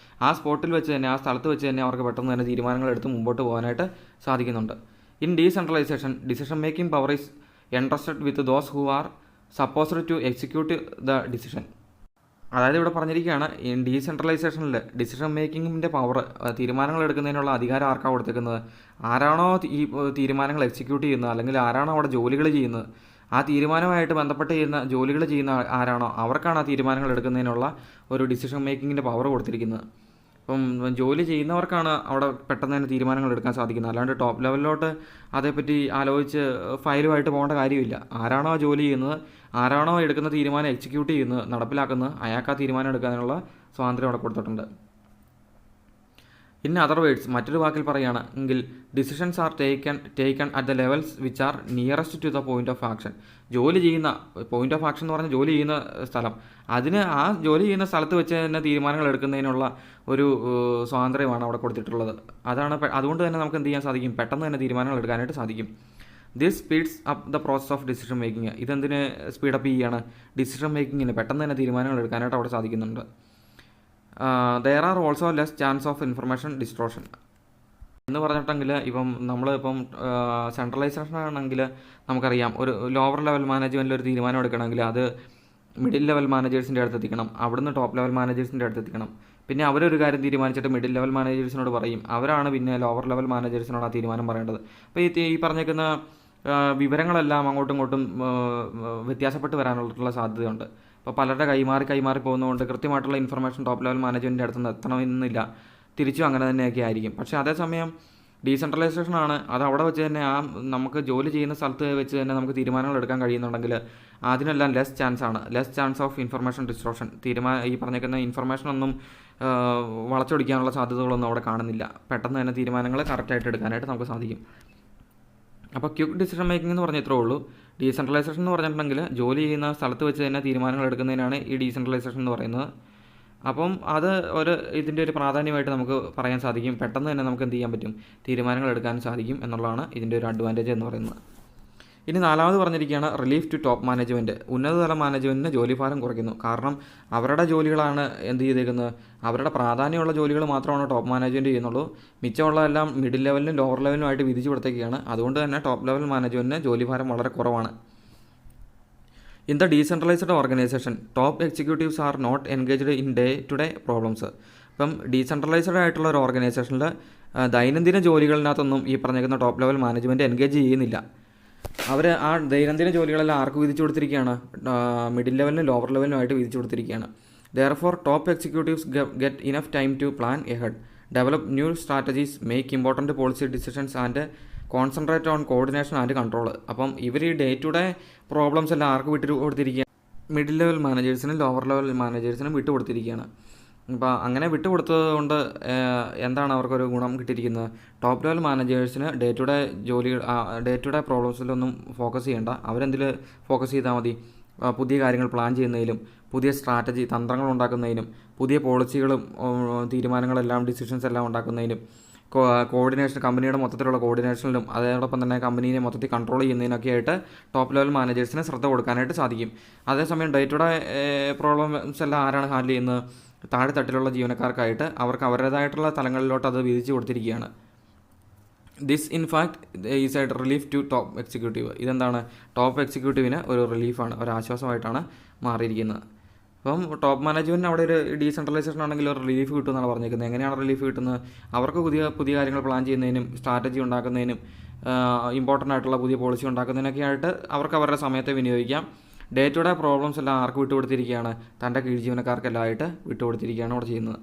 A: ആ സ്പോട്ടിൽ വെച്ച് തന്നെ, ആ സ്ഥലത്ത് വെച്ച് തന്നെ അവർക്ക് പെട്ടെന്ന് തന്നെ തീരുമാനങ്ങൾ എടുത്ത് മുമ്പോട്ട് പോകാനായിട്ട് സാധിക്കുന്നുണ്ട്. In decentralisation decision making power is entrusted with those who are supposed to execute the decision. അതായത് ഇവിടെ പറഞ്ഞിരിക്കുകയാണ് ഡീസെൻട്രലൈസേഷനിൽ ഡിസിഷൻ മേക്കിങ്ങിൻ്റെ പവർ, തീരുമാനങ്ങൾ എടുക്കുന്നതിനുള്ള അധികാരം ആർക്കാണ് കൊടുത്തേക്കുന്നത്? ആരാണോ ഈ തീരുമാനങ്ങൾ എക്സിക്യൂട്ട് ചെയ്യുന്നത് അല്ലെങ്കിൽ ആരാണോ അവിടെ ജോലികൾ ചെയ്യുന്നത്, ആ തീരുമാനമായിട്ട് ബന്ധപ്പെട്ട് ചെയ്യുന്ന ജോലികൾ ചെയ്യുന്ന ആരാണോ അവർക്കാണ് ആ തീരുമാനങ്ങൾ എടുക്കുന്നതിനുള്ള ഒരു ഡിസിഷൻ മേക്കിങ്ങിൻ്റെ പവർ കൊടുത്തിരിക്കുന്നത്. അപ്പം ജോലി ചെയ്യുന്നവർക്കാണ് അവിടെ പെട്ടെന്ന് തന്നെ തീരുമാനങ്ങൾ എടുക്കാൻ സാധിക്കുന്നത്. അല്ലാണ്ട് ടോപ്പ് ലെവലിലോട്ട് അതേപ്പറ്റി ആലോചിച്ച് ഫയലുമായിട്ട് പോകേണ്ട കാര്യമില്ല. ആരാണോ ജോലി ചെയ്യുന്നത്, ആരാണോ എടുക്കുന്ന തീരുമാനം എക്സിക്യൂട്ട് ചെയ്യുന്നത്, നടപ്പിലാക്കുന്നത്, അയാൾക്ക് ആ തീരുമാനം എടുക്കാനുള്ള സ്വാതന്ത്ര്യം അവിടെ കൊടുത്തിട്ടുണ്ട്. ഇൻ അതർ വേർഡ്സ്, മറ്റൊരു വാക്കിൽ പറയുകയാണെങ്കിൽ decisions are taken at the levels which are nearest to the point of action. ജോലി ചെയ്യുന്ന പോയിന്റ് ഓഫ് ആക്ഷൻ എന്ന് പറഞ്ഞാൽ ജോലി ചെയ്യുന്ന സ്ഥലം, അതിന് ആ ജോലി ചെയ്യുന്ന സ്ഥലത്ത് വെച്ച് തന്നെ തീരുമാനങ്ങൾ എടുക്കുന്നതിനുള്ള ഒരു സ്വാതന്ത്ര്യമാണ് അവിടെ കൊടുത്തിട്ടുള്ളത്. അതുകൊണ്ട് തന്നെ നമുക്ക് എന്ത് ചെയ്യാൻ സാധിക്കും, പെട്ടെന്ന് തന്നെ തീരുമാനങ്ങൾ എടുക്കാനായിട്ട് സാധിക്കും. This speeds up the process of decision making. ഇതെന്തിന് സ്പീഡപ്പ് ചെയ്യുകയാണ്, ഡിസിഷൻ മേക്കിങ്ങിന് പെട്ടെന്ന് തന്നെ തീരുമാനങ്ങൾ എടുക്കാനായിട്ട് അവിടെ സാധിക്കുന്നുണ്ട്. There are also less chance of information distortion എന്ന് പറഞ്ഞിട്ടെങ്കിൽ ഇപ്പം നമ്മളിപ്പം സെൻട്രലൈസേഷൻ ആണെങ്കിൽ നമുക്കറിയാം, ഒരു ലോവർ ലെവൽ മാനേജ്മെൻറ്റിൽ ഒരു തീരുമാനം എടുക്കണമെങ്കിൽ അത് മിഡിൽ ലെവൽ മാനേജേഴ്സിൻ്റെ അടുത്ത് എത്തിക്കണം, അവിടുന്ന് ടോപ്പ് ലെവൽ മാനേജേഴ്സിൻ്റെ അടുത്ത് എത്തിക്കണം. പിന്നെ അവരൊരു കാര്യം തീരുമാനിച്ചിട്ട് മിഡിൽ ലെവൽ മാനേജേഴ്സിനോട് പറയും, അവരാണ് പിന്നെ ലോവർ ലെവൽ മാനേജേഴ്സിനോട് ആ തീരുമാനം പറയേണ്ടത്. അപ്പോൾ ഈ പറഞ്ഞേക്കുന്ന വിവരങ്ങളെല്ലാം അങ്ങോട്ടും ഇങ്ങോട്ടും വ്യത്യാസപ്പെട്ട് വരാനുള്ള സാധ്യതയുണ്ട്. അപ്പോൾ പലരുടെ കൈമാറി പോകുന്നതുകൊണ്ട് കൃത്യമായിട്ടുള്ള ഇൻഫർമേഷൻ ടോപ്പ് ലെവൽ മാനേജ്മെൻറ്റിൻ്റെ അടുത്ത് എത്തണമെന്നില്ല, തിരിച്ചും അങ്ങനെ തന്നെയൊക്കെ ആയിരിക്കും. പക്ഷേ അതേസമയം ഡീസെൻട്രലൈസേഷനാണ്, അത് അവിടെ വെച്ച് തന്നെ നമുക്ക് ജോലി ചെയ്യുന്ന സ്ഥലത്ത് വെച്ച് തന്നെ നമുക്ക് തീരുമാനങ്ങൾ എടുക്കാൻ കഴിയുന്നുണ്ടെങ്കിൽ അതിനെല്ലാം less chance of information distortion. ഈ പറഞ്ഞേക്കുന്ന ഇൻഫർമേഷനൊന്നും വളച്ചൊടിക്കാനുള്ള സാധ്യതകളൊന്നും അവിടെ കാണുന്നില്ല. പെട്ടെന്ന് തന്നെ തീരുമാനങ്ങൾ കറക്റ്റായിട്ട് എടുക്കാനായിട്ട് നമുക്ക് സാധിക്കും. അപ്പോൾ ക്വിക്ക് ഡിസിഷൻ മേക്കിംഗ് എന്ന് പറഞ്ഞാൽ ഇത്രേ ഉള്ളൂ. ഡീസെൻട്രലൈസേഷൻ എന്ന് പറഞ്ഞിട്ടുണ്ടെങ്കിൽ ജോലി ചെയ്യുന്ന സ്ഥലത്ത് വെച്ച് തന്നെ തീരുമാനങ്ങൾ എടുക്കുന്നതിനാണ് ഈ ഡീസെൻട്രലൈസേഷൻ എന്ന് പറയുന്നത്. അപ്പം അത് ഇതിൻ്റെ ഒരു പ്രാധാന്യമായിട്ട് നമുക്ക് പറയാൻ സാധിക്കും. പെട്ടെന്ന് തന്നെ നമുക്ക് എന്ത് ചെയ്യാൻ പറ്റും, തീരുമാനങ്ങൾ എടുക്കാൻ സാധിക്കും എന്നുള്ളതാണ് ഇതിൻ്റെ ഒരു അഡ്വാൻറ്റേജ് എന്ന് പറയുന്നത്. ഇനി നാലാമത് പറഞ്ഞിരിക്കുകയാണ് റിലീഫ് ടു ടോപ്പ് മാനേജ്മെൻറ്റ്. ഉന്നതതല മാനേജ്മെൻറ്റിന് ജോലിഭാരം കുറയ്ക്കുന്നു. കാരണം അവരുടെ ജോലികളാണ് എന്ത് ചെയ്തേക്കുന്നത്, അവരുടെ പ്രാധാന്യമുള്ള ജോലികൾ മാത്രമാണ് ടോപ്പ് മാനേജ്മെൻറ്റ് ചെയ്യുന്നുള്ളൂ. മിച്ചമുള്ളതെല്ലാം മിഡിൽ ലെവലിനും ലോവർ ലെവലിനുമായിട്ട് വിധിച്ചു കൊടുത്തേക്കുകയാണ്. അതുകൊണ്ട് തന്നെ ടോപ്പ് ലെവൽ മാനേജ്മെൻറ്റിന് ജോലിഭാരം വളരെ കുറവാണ്. In the decentralised organisation top executives are not engaged in day to day problems. ഇപ്പം ഡീസെൻട്രലൈസ്ഡ് ആയിട്ടുള്ള ഒരു ഓർഗനൈസേഷനിൽ ദൈനംദിന ജോലികളിനകത്തൊന്നും ഈ പറഞ്ഞേക്കുന്ന ടോപ്പ് ലെവൽ മാനേജ്മെൻറ്റ് എൻഗേജ് ചെയ്യുന്നില്ല. അവർ ആ ദൈനംദിന ജോലികളെല്ലാം ആർക്ക് വിധിച്ചു കൊടുത്തിരിക്കുകയാണ്, മിഡിൽ ലെവലിനും ലോവർ ലെവലിനുമായിട്ട് വിധിച്ചു കൊടുത്തിരിക്കുകയാണ്. Therefore top executives get enough time to plan ahead, develop new strategies, make important policy decisions and concentrate on coordination and control. അപ്പം ഇവർ ഈ ഡേ ടു ഡേ പ്രോബ്ലംസ് എല്ലാം ആർക്ക് വിട്ടു കൊടുത്തിരിക്കുകയാണ്, മിഡിൽ ലെവൽ മാനേജേഴ്സിനും ലോവർ ലെവൽ മാനേജേഴ്സിനും വിട്ടു കൊടുത്തിരിക്കുകയാണ്. അപ്പോൾ അങ്ങനെ വിട്ടുകൊടുത്തത് കൊണ്ട് എന്താണ് അവർക്കൊരു ഗുണം കിട്ടിയിരിക്കുന്നത്, ടോപ്പ് ലെവൽ മാനേജേഴ്സിന് ഡേ ടു ഡേ പ്രോബ്ലംസിലൊന്നും ഫോക്കസ് ചെയ്യേണ്ട, അവരെന്തിൽ ഫോക്കസ് ചെയ്താൽ മതി, പുതിയ കാര്യങ്ങൾ പ്ലാൻ ചെയ്യുന്നതിലും പുതിയ സ്ട്രാറ്റജി തന്ത്രങ്ങൾ ഉണ്ടാക്കുന്നതിനും പുതിയ പോളിസികളും തീരുമാനങ്ങളെല്ലാം ഡിസിഷൻസ് എല്ലാം ഉണ്ടാക്കുന്നതിനും കോർഡിനേഷൻ, കമ്പനിയുടെ മൊത്തത്തിലുള്ള കോർഡിനേഷനിലും അതോടൊപ്പം തന്നെ കമ്പനീനെ മൊത്തത്തിൽ കൺട്രോൾ ചെയ്യുന്നതിനൊക്കെ ആയിട്ട് ടോപ്പ് ലെവൽ മാനേജേഴ്സിന് ശ്രദ്ധ കൊടുക്കാനായിട്ട് സാധിക്കും. അതേസമയം ഡേ ടു ഡേ പ്രോബ്ലംസ് എല്ലാം ആരാണ് ഹാൻഡിൽ ചെയ്യുന്നത്, താഴെ തട്ടിലുള്ള ജീവനക്കാർക്കായിട്ട് അവർക്ക് അവരുടേതായിട്ടുള്ള തലങ്ങളിലോട്ട് അത് വിധിച്ചു കൊടുത്തിരിക്കുകയാണ്. This in fact is a relief to top executive. ഇതെന്താണ്, ടോപ്പ് എക്സിക്യൂട്ടീവിന് ഒരു റിലീഫാണ്, ഒരു ആശ്വാസമായിട്ടാണ് മാറിയിരിക്കുന്നത്. അപ്പം ടോപ്പ് മാനേജ്മെൻറ്റിന് അവിടെ ഒരു ഡീസെൻട്രലൈസേഷൻ ആണെങ്കിൽ ഒരു റിലീഫ് കിട്ടുമെന്നാണ് പറഞ്ഞിരിക്കുന്നത്. എങ്ങനെയാണ് റിലീഫ് കിട്ടുന്നത്, അവർക്ക് പുതിയ കാര്യങ്ങൾ പ്ലാൻ ചെയ്യുന്നതിനും സ്ട്രാറ്റജി ഉണ്ടാക്കുന്നതിനും ഇമ്പോർട്ടൻ്റ് ആയിട്ടുള്ള പുതിയ പോളിസി ഉണ്ടാക്കുന്നതിനൊക്കെ ആയിട്ട് അവർക്ക് അവരുടെ സമയത്തെ വിനിയോഗിക്കാം. ഡേ ടു ഡേ പ്രോബ്ലംസ് എല്ലാം ആർക്ക് വിട്ടുകൊടുത്തിരിക്കുകയാണ്, തൻ്റെ കീഴ് ജീവനക്കാർക്കെല്ലാം ആയിട്ട് വിട്ടുകൊടുത്തിരിക്കുകയാണ് അവിടെ ചെയ്യുന്നത്.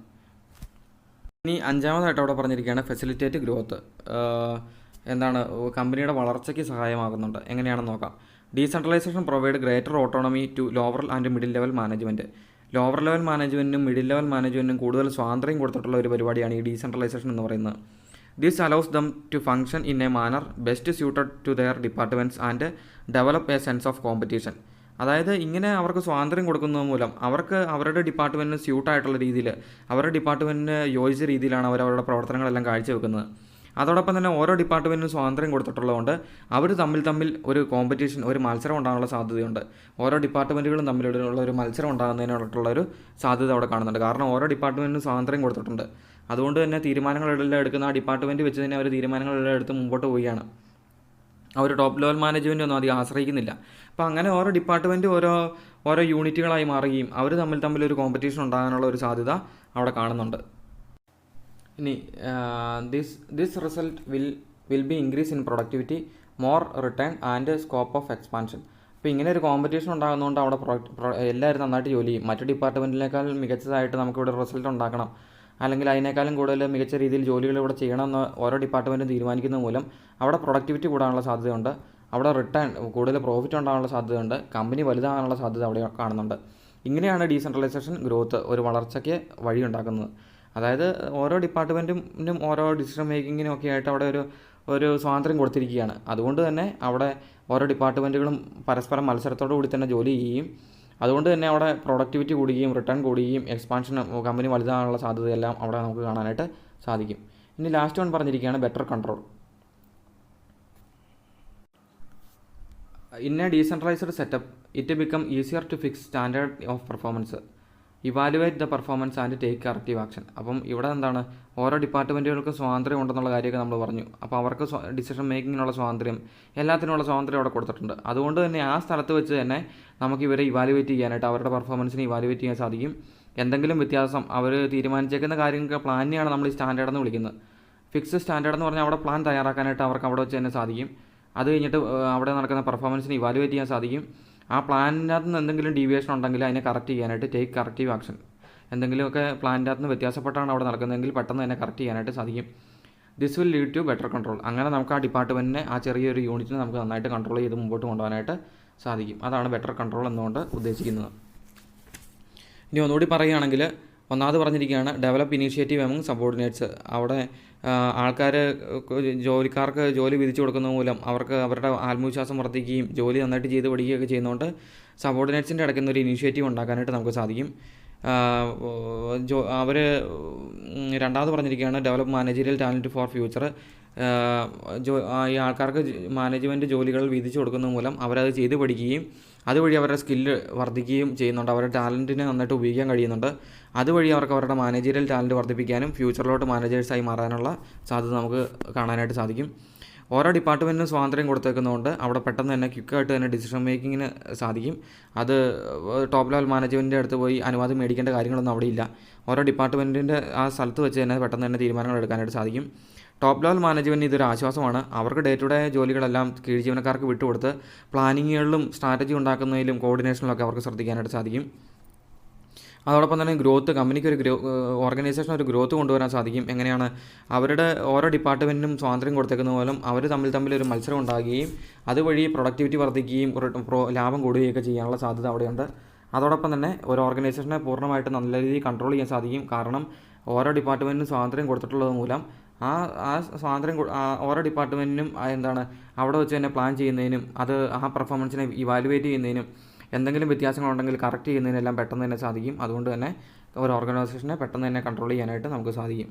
A: ഇനി അഞ്ചാമതായിട്ട് അവിടെ പറഞ്ഞിരിക്കുകയാണ് ഫെസിലിറ്റേറ്റ് ഗ്രോത്ത്. എന്താണ്, കമ്പനിയുടെ വളർച്ചയ്ക്ക് സഹായമാകുന്നുണ്ട്. എങ്ങനെയാണെന്ന് നോക്കാം. Decentralisation provide greater autonomy to lower and middle level management. Lower level മാനേജ്മെൻറ്റിനും മിഡിൽ ലെവൽ മാനേജ്മെൻറ്റിനും കൂടുതൽ സ്വാതന്ത്ര്യം കൊടുത്തിട്ടുള്ള ഒരു പരിപാടിയാണ് ഈ ഡീസെൻട്രലൈസേഷൻ എന്ന് പറയുന്നത്. This allows them to function in a manner best suited to their departments and develop a sense of competition. അതായത് ഇങ്ങനെ അവർക്ക് സ്വാതന്ത്ര്യം കൊടുക്കുന്നത് മൂലം അവർക്ക് അവരുടെ ഡിപ്പാർട്ട്മെൻറ്റിന് സ്യൂട്ടായിട്ടുള്ള രീതിയിൽ, അവരുടെ ഡിപ്പാർട്ട്മെൻറ്റിന് യോജിച്ച രീതിയിലാണ് അവരുടെ പ്രവർത്തനങ്ങളെല്ലാം കാഴ്ചവെക്കുന്നത്. അതോടൊപ്പം തന്നെ ഓരോ ഡിപ്പാർട്ട്മെൻറ്റിനും സ്വാതന്ത്ര്യം കൊടുത്തിട്ടുള്ളതുകൊണ്ട് അവർ തമ്മിൽ ഒരു കോമ്പറ്റീഷൻ, ഒരു മത്സരം ഉണ്ടാകാനുള്ള സാധ്യതയുണ്ട്. ഓരോ ഡിപ്പാർട്ട്മെൻറ്റുകളും തമ്മിലുള്ള ഒരു മത്സരം ഉണ്ടാകുന്നതിനുള്ള സാധ്യത അവിടെ കാണുന്നുണ്ട്. കാരണം ഓരോ ഡിപ്പാർട്ട്മെൻറ്റിനും സ്വാതന്ത്ര്യം കൊടുത്തിട്ടുണ്ട്. അതുകൊണ്ട് തന്നെ തീരുമാനങ്ങളെല്ലാം എടുക്കുന്ന ആ ഡിപ്പാർട്ട്മെൻറ്റ് വെച്ച് തന്നെ അവർ തീരുമാനങ്ങളെല്ലാം എടുത്ത് മുമ്പോട്ട് പോവുകയാണ്. അവർ ടോപ്പ് ലെവൽ മാനേജ്മെൻറ്റ് ഒന്നും അധികം ആശ്രയിക്കുന്നില്ല. അപ്പോൾ അങ്ങനെ ഓരോ ഡിപ്പാർട്ട്മെൻറ്റ് ഓരോ യൂണിറ്റുകളായി മാറുകയും അവർ തമ്മിൽ ഒരു കോമ്പറ്റീഷൻ ഉണ്ടാകാനുള്ള ഒരു സാധ്യത അവിടെ കാണുന്നുണ്ട്. ഇനി this result will be increase in productivity, more return and scope of expansion. അപ്പോൾ ഇങ്ങനെ ഒരു കോമ്പറ്റീഷൻ ഉണ്ടാകുന്നതുകൊണ്ട് അവിടെ എല്ലാവരും നന്നായിട്ട് ജോലി ചെയ്യും. മറ്റു ഡിപ്പാർട്ട്മെൻറ്റിനേക്കാൾ മികച്ചതായിട്ട് നമുക്കിവിടെ റിസൾട്ട് ഉണ്ടാക്കണം, അല്ലെങ്കിൽ അതിനേക്കാളും കൂടുതൽ മികച്ച രീതിയിൽ ജോലികൾ ഇവിടെ ചെയ്യണമെന്ന് ഓരോ ഡിപ്പാർട്ട്മെൻറ്റും തീരുമാനിക്കുന്നത് മൂലം അവിടെ പ്രൊഡക്ടിവിറ്റി കൂടാനുള്ള സാധ്യതയുണ്ട്, അവിടെ റിട്ടേൺ കൂടുതൽ പ്രോഫിറ്റ് ഉണ്ടാകാനുള്ള സാധ്യതയുണ്ട്, കമ്പനി വലുതാകാനുള്ള സാധ്യത അവിടെ കാണുന്നുണ്ട്. ഇങ്ങനെയാണ് ഡീസെൻട്രലൈസേഷൻ ഗ്രോത്ത് ഒരു വളർച്ചയ്ക്ക് വഴിയുണ്ടാക്കുന്നത്. അതായത് ഓരോ ഡിപ്പാർട്ട്മെൻറ്റിനും ഓരോ ഡിസിഷൻ മേക്കിങ്ങിനും ഒക്കെ ആയിട്ട് അവിടെ ഒരു സ്വാതന്ത്ര്യം കൊടുത്തിരിക്കുകയാണ്. അതുകൊണ്ട് തന്നെ അവിടെ ഓരോ ഡിപ്പാർട്ട്മെൻറ്റുകളും പരസ്പരം മത്സരത്തോടു കൂടി തന്നെ ജോലി ചെയ്യുകയും അതുകൊണ്ട് തന്നെ അവിടെ പ്രൊഡക്ടിവിറ്റി കൂടുകയും റിട്ടേൺ കൂടുകയും എക്സ്പാൻഷൻ കമ്പനി വലുതാകാനുള്ള സാധ്യതയെല്ലാം അവിടെ നമുക്ക് കാണാനായിട്ട് സാധിക്കും. ഇനി ലാസ്റ്റ് വൺ പറഞ്ഞിരിക്കുകയാണ് better control. In a decentralised setup it become easier to fix standard of performance, evaluate the performance and take corrective action. അപ്പം ഇവിടെ എന്താണ്, ഓരോ ഡിപ്പാർട്ട്മെൻറ്റുകൾക്ക് സ്വാതന്ത്ര്യം ഉണ്ടെന്നുള്ള കാര്യമൊക്കെ നമ്മൾ പറഞ്ഞു. അപ്പോൾ അവർക്ക് ഡിസിഷൻ മേക്കിങ്ങിനുള്ള സ്വാതന്ത്ര്യം, എല്ലാത്തിനുള്ള സ്വാതന്ത്ര്യം അവിടെ കൊടുത്തിട്ടുണ്ട്. അതുകൊണ്ട് തന്നെ ആ സ്ഥലത്ത് വെച്ച് തന്നെ നമുക്ക് ഇവരെ ഇവാലുവേറ്റ് ചെയ്യാനായിട്ട്, അവരുടെ പെർഫോമൻസിനെ ഇവാലുവേറ്റ് ചെയ്യാൻ സാധിക്കും. എന്തെങ്കിലും വ്യത്യാസം അവർ തീരുമാനിച്ചേക്കുന്ന കാര്യങ്ങൾക്ക് പ്ലാനിനെയാണ് നമ്മൾ ഈ സ്റ്റാൻഡേർഡ് എന്ന് വിളിക്കുന്നത്. ഫിക്സ് സ്റ്റാൻഡേർഡ് എന്ന് പറഞ്ഞാൽ അവിടെ പ്ലാൻ തയ്യാറാക്കാനായിട്ട് അവർക്ക് അവിടെ വെച്ച് തന്നെ സാധിക്കും. അത് കഴിഞ്ഞിട്ട് അവിടെ നടക്കുന്ന പെർഫോമൻസിനെ ഇവാലുവേറ്റ് ചെയ്യാൻ സാധിക്കും. ആ പ്ലാനിനകത്ത് നിന്ന് എന്തെങ്കിലും ഡീവിയേഷൻ ഉണ്ടെങ്കിൽ അതിനെ കറക്റ്റ് ചെയ്യാനായിട്ട് ടേക്ക് കറക്റ്റീവ് ആക്ഷൻ, എന്തെങ്കിലുമൊക്കെ പ്ലാനിൻ്റെ അകത്ത് നിന്ന് വ്യത്യാസപ്പെട്ടാണ് അവിടെ നടക്കുന്നതെങ്കിൽ പെട്ടെന്ന് തന്നെ കറക്റ്റ് ചെയ്യാനായിട്ട് സാധിക്കും. This will lead to better control. അങ്ങനെ നമുക്ക് ആ ഡിപ്പാർട്ട്മെൻറ്റിനെ, ആ ചെറിയൊരു യൂണിറ്റിനെ നമുക്ക് നന്നായിട്ട് കൺട്രോൾ ചെയ്ത് മുമ്പോട്ട് കൊണ്ടുപോകാനായിട്ട് സാധിക്കും. അതാണ് ബെറ്റർ കൺട്രോൾ എന്നുകൊണ്ട് ഉദ്ദേശിക്കുന്നത്. ഇനി ഒന്നുകൂടി പറയുകയാണെങ്കിൽ, ഒന്നാമത് പറഞ്ഞിരിക്കുകയാണ് ഡെവലപ്പ് ഇനീഷ്യേറ്റീവ് എമംഗ് സബോർഡിനേറ്റ്സ്. അവിടെ ആൾക്കാർ ജോലിക്കാർക്ക് ജോലി വിധിച്ചു കൊടുക്കുന്നത് മൂലം അവർക്ക് അവരുടെ ആത്മവിശ്വാസം വർദ്ധിക്കുകയും ജോലി നന്നായിട്ട് ചെയ്ത് പഠിക്കുകയൊക്കെ ചെയ്യുന്നതുകൊണ്ട് സബോർഡിനേറ്റ്സിൻ്റെ ഇടയ്ക്കുന്ന ഒരു ഇനീഷ്യേറ്റീവ് ഉണ്ടാക്കാനായിട്ട് നമുക്ക് സാധിക്കും. അവർ രണ്ടാമത് പറഞ്ഞിരിക്കുകയാണ് develop managerial talent for future. ഈ ആൾക്കാർക്ക് മാനേജ്മെൻറ്റ് ജോലികൾ വിധിച്ചു കൊടുക്കുന്നത് മൂലം അവരത് ചെയ്ത് പഠിക്കുകയും അതുവഴി അവരുടെ സ്കില്ല് വർദ്ധിക്കുകയും ചെയ്യുന്നുണ്ട്. അവരുടെ ടാലൻറ്റിനെ നന്നായിട്ട് ഉപയോഗിക്കാൻ കഴിയുന്നുണ്ട്. അതുവഴി അവർക്ക് അവരുടെ മാനേജറിയൽ ടാലൻറ്റ് വർദ്ധിപ്പിക്കാനും ഫ്യൂച്ചറിലോട്ട് മാനേജേഴ്സായി മാറാനുള്ള സാധ്യത നമുക്ക് കാണാനായിട്ട് സാധിക്കും. ഓരോ ഡിപ്പാർട്ട്മെൻറ്റിനും സ്വാതന്ത്ര്യം കൊടുത്തേക്കുന്നതുകൊണ്ട് അവിടെ പെട്ടെന്ന് തന്നെ ക്വിക്കായിട്ട് തന്നെ ഡിസിഷൻ മേക്കിങ്ങിന് സാധിക്കും. അത് ടോപ്പ് ലെവൽ മാനേജ്മെൻറ്റിൻ്റെ അടുത്ത് പോയി അനുവാദം മേടിക്കേണ്ട കാര്യങ്ങളൊന്നും അവിടെ ഇല്ല. ഓരോ ഡിപ്പാർട്ട്മെൻറ്റിൻ്റെ ആ സ്ഥലത്ത് വെച്ച് തന്നെ പെട്ടെന്ന് തന്നെ തീരുമാനങ്ങൾ എടുക്കാനായിട്ട് സാധിക്കും. ടോപ്പ് ലെവൽ മാനേജ്മെൻറ്റിന് ഇതൊരു ആശ്വാസമാണ്. അവർക്ക് ഡേ ടു ഡേ ജോലികളെല്ലാം കീഴ് ജീവനക്കാർക്ക് വിട്ടുകൊടുത്ത് പ്ലാനിങ്ങുകളിലും സ്ട്രാറ്റജി ഉണ്ടാക്കുന്നതിലും കോർഡിനേഷനിലൊക്കെ അവർക്ക് ശ്രദ്ധിക്കാനായിട്ട് സാധിക്കും. അതോടൊപ്പം തന്നെ ഗ്രോത്ത്, കമ്പനിക്ക് ഓർഗനൈസേഷൻ ഒരു ഗ്രോത്ത് കൊണ്ടുവരാൻ സാധിക്കും. എങ്ങനെയാണ്, അവരുടെ ഓരോ ഡിപ്പാർട്ട്മെൻറ്റിനും സ്വാതന്ത്ര്യം കൊടുത്തേക്കുന്ന മൂലം അവർ തമ്മിൽ ഒരു മത്സരം ഉണ്ടാകുകയും അതുവഴി പ്രൊഡക്ടിവിറ്റി വർദ്ധിക്കുകയും ലാഭം കൂടുകയൊക്കെ ചെയ്യാനുള്ള സാധ്യത അവിടെയുണ്ട്. അതോടൊപ്പം തന്നെ ഒരു ഓർഗനൈസേഷനെ പൂർണ്ണമായിട്ട് നല്ല രീതിയിൽ കൺട്രോൾ ചെയ്യാൻ സാധിക്കും. കാരണം ഓരോ ഡിപ്പാർട്ട്മെൻറ്റിനും സ്വാതന്ത്ര്യം കൊടുത്തിട്ടുള്ളത് മൂലം ആ സ്വാതന്ത്ര്യം ഓരോ ഡിപ്പാർട്ട്മെൻറ്റിനും എന്താണ് അവിടെ വെച്ച് തന്നെ പ്ലാൻ ചെയ്യുന്നതിനും ആ പെർഫോമൻസിനെ ഇവാലുവേറ്റ് ചെയ്യുന്നതിനും എന്തെങ്കിലും വ്യത്യാസങ്ങളുണ്ടെങ്കിൽ കറക്റ്റ് ചെയ്യുന്നതിനെല്ലാം പെട്ടെന്ന് തന്നെ സാധിക്കും. അതുകൊണ്ട് തന്നെ ഒരു ഓർഗനൈസേഷനെ പെട്ടെന്ന് തന്നെ കൺട്രോൾ ചെയ്യാനായിട്ട് നമുക്ക് സാധിക്കും.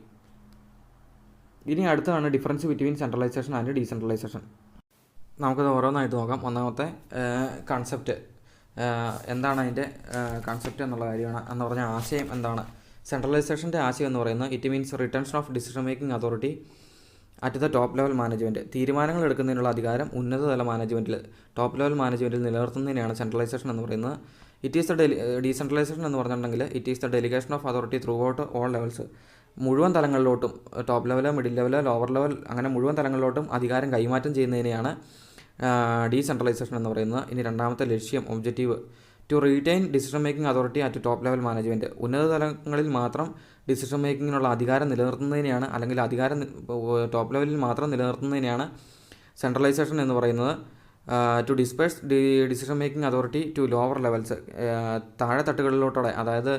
A: ഇനി അടുത്താണ് difference between centralisation and decentralisation. നമുക്കത് ഓരോന്നായിട്ട് നോക്കാം. ഒന്നാമത്തെ കൺസെപ്റ്റ് എന്താണ്, അതിൻ്റെ കൺസെപ്റ്റ് എന്നുള്ള കാര്യമാണ്. എന്ന് പറഞ്ഞാൽ ആശയം എന്താണ്. സെൻട്രലൈസേഷൻ്റെ ആശയം എന്ന് പറയുന്നത് it means retention of decision making authority at the top level management. തീരുമാനങ്ങൾ എടുക്കുന്നതിനുള്ള അധികാരം ഉന്നതതല മാനേജ്മെൻറ്റിൽ, ടോപ്പ് ലെവൽ മാനേജ്മെൻറ്റിൽ നിലനിർത്തുന്നതിനെയാണ് സെൻട്രലൈസേഷൻ എന്ന് പറയുന്നത്. ഇറ്റ് ഈസ് ദ ഡീസെൻട്രലൈസേഷൻ എന്ന് പറഞ്ഞിട്ടുണ്ടെങ്കിൽ it is the delegation of authority throughout all levels. മുഴുവൻ തലങ്ങളിലോട്ടും, top level, middle level, lower level, അങ്ങനെ മുഴുവൻ തലങ്ങളിലോട്ടും അധികാരം കൈമാറ്റം ചെയ്യുന്നതിനെയാണ് ഡീസെൻട്രലൈസേഷൻ എന്ന് പറയുന്നത്. ഇനി രണ്ടാമത്തെ ലക്ഷ്യം, objective, to retain decision making authority at top level management. ഉന്നത തലങ്ങളിൽ മാത്രം ഡിസിഷൻ മേക്കിങ്ങിനുള്ള അധികാരം നിലനിർത്തുന്നതിനെയാണ്, അല്ലെങ്കിൽ അധികാരം ടോപ്പ് ലെവലിൽ മാത്രം നിലനിർത്തുന്നതിനെയാണ് സെൻട്രലൈസേഷൻ എന്ന് പറയുന്നത്. To disperse decision making authority to lower levels. താഴെ തട്ടുകളിലോട്ടോടെ, അതായത്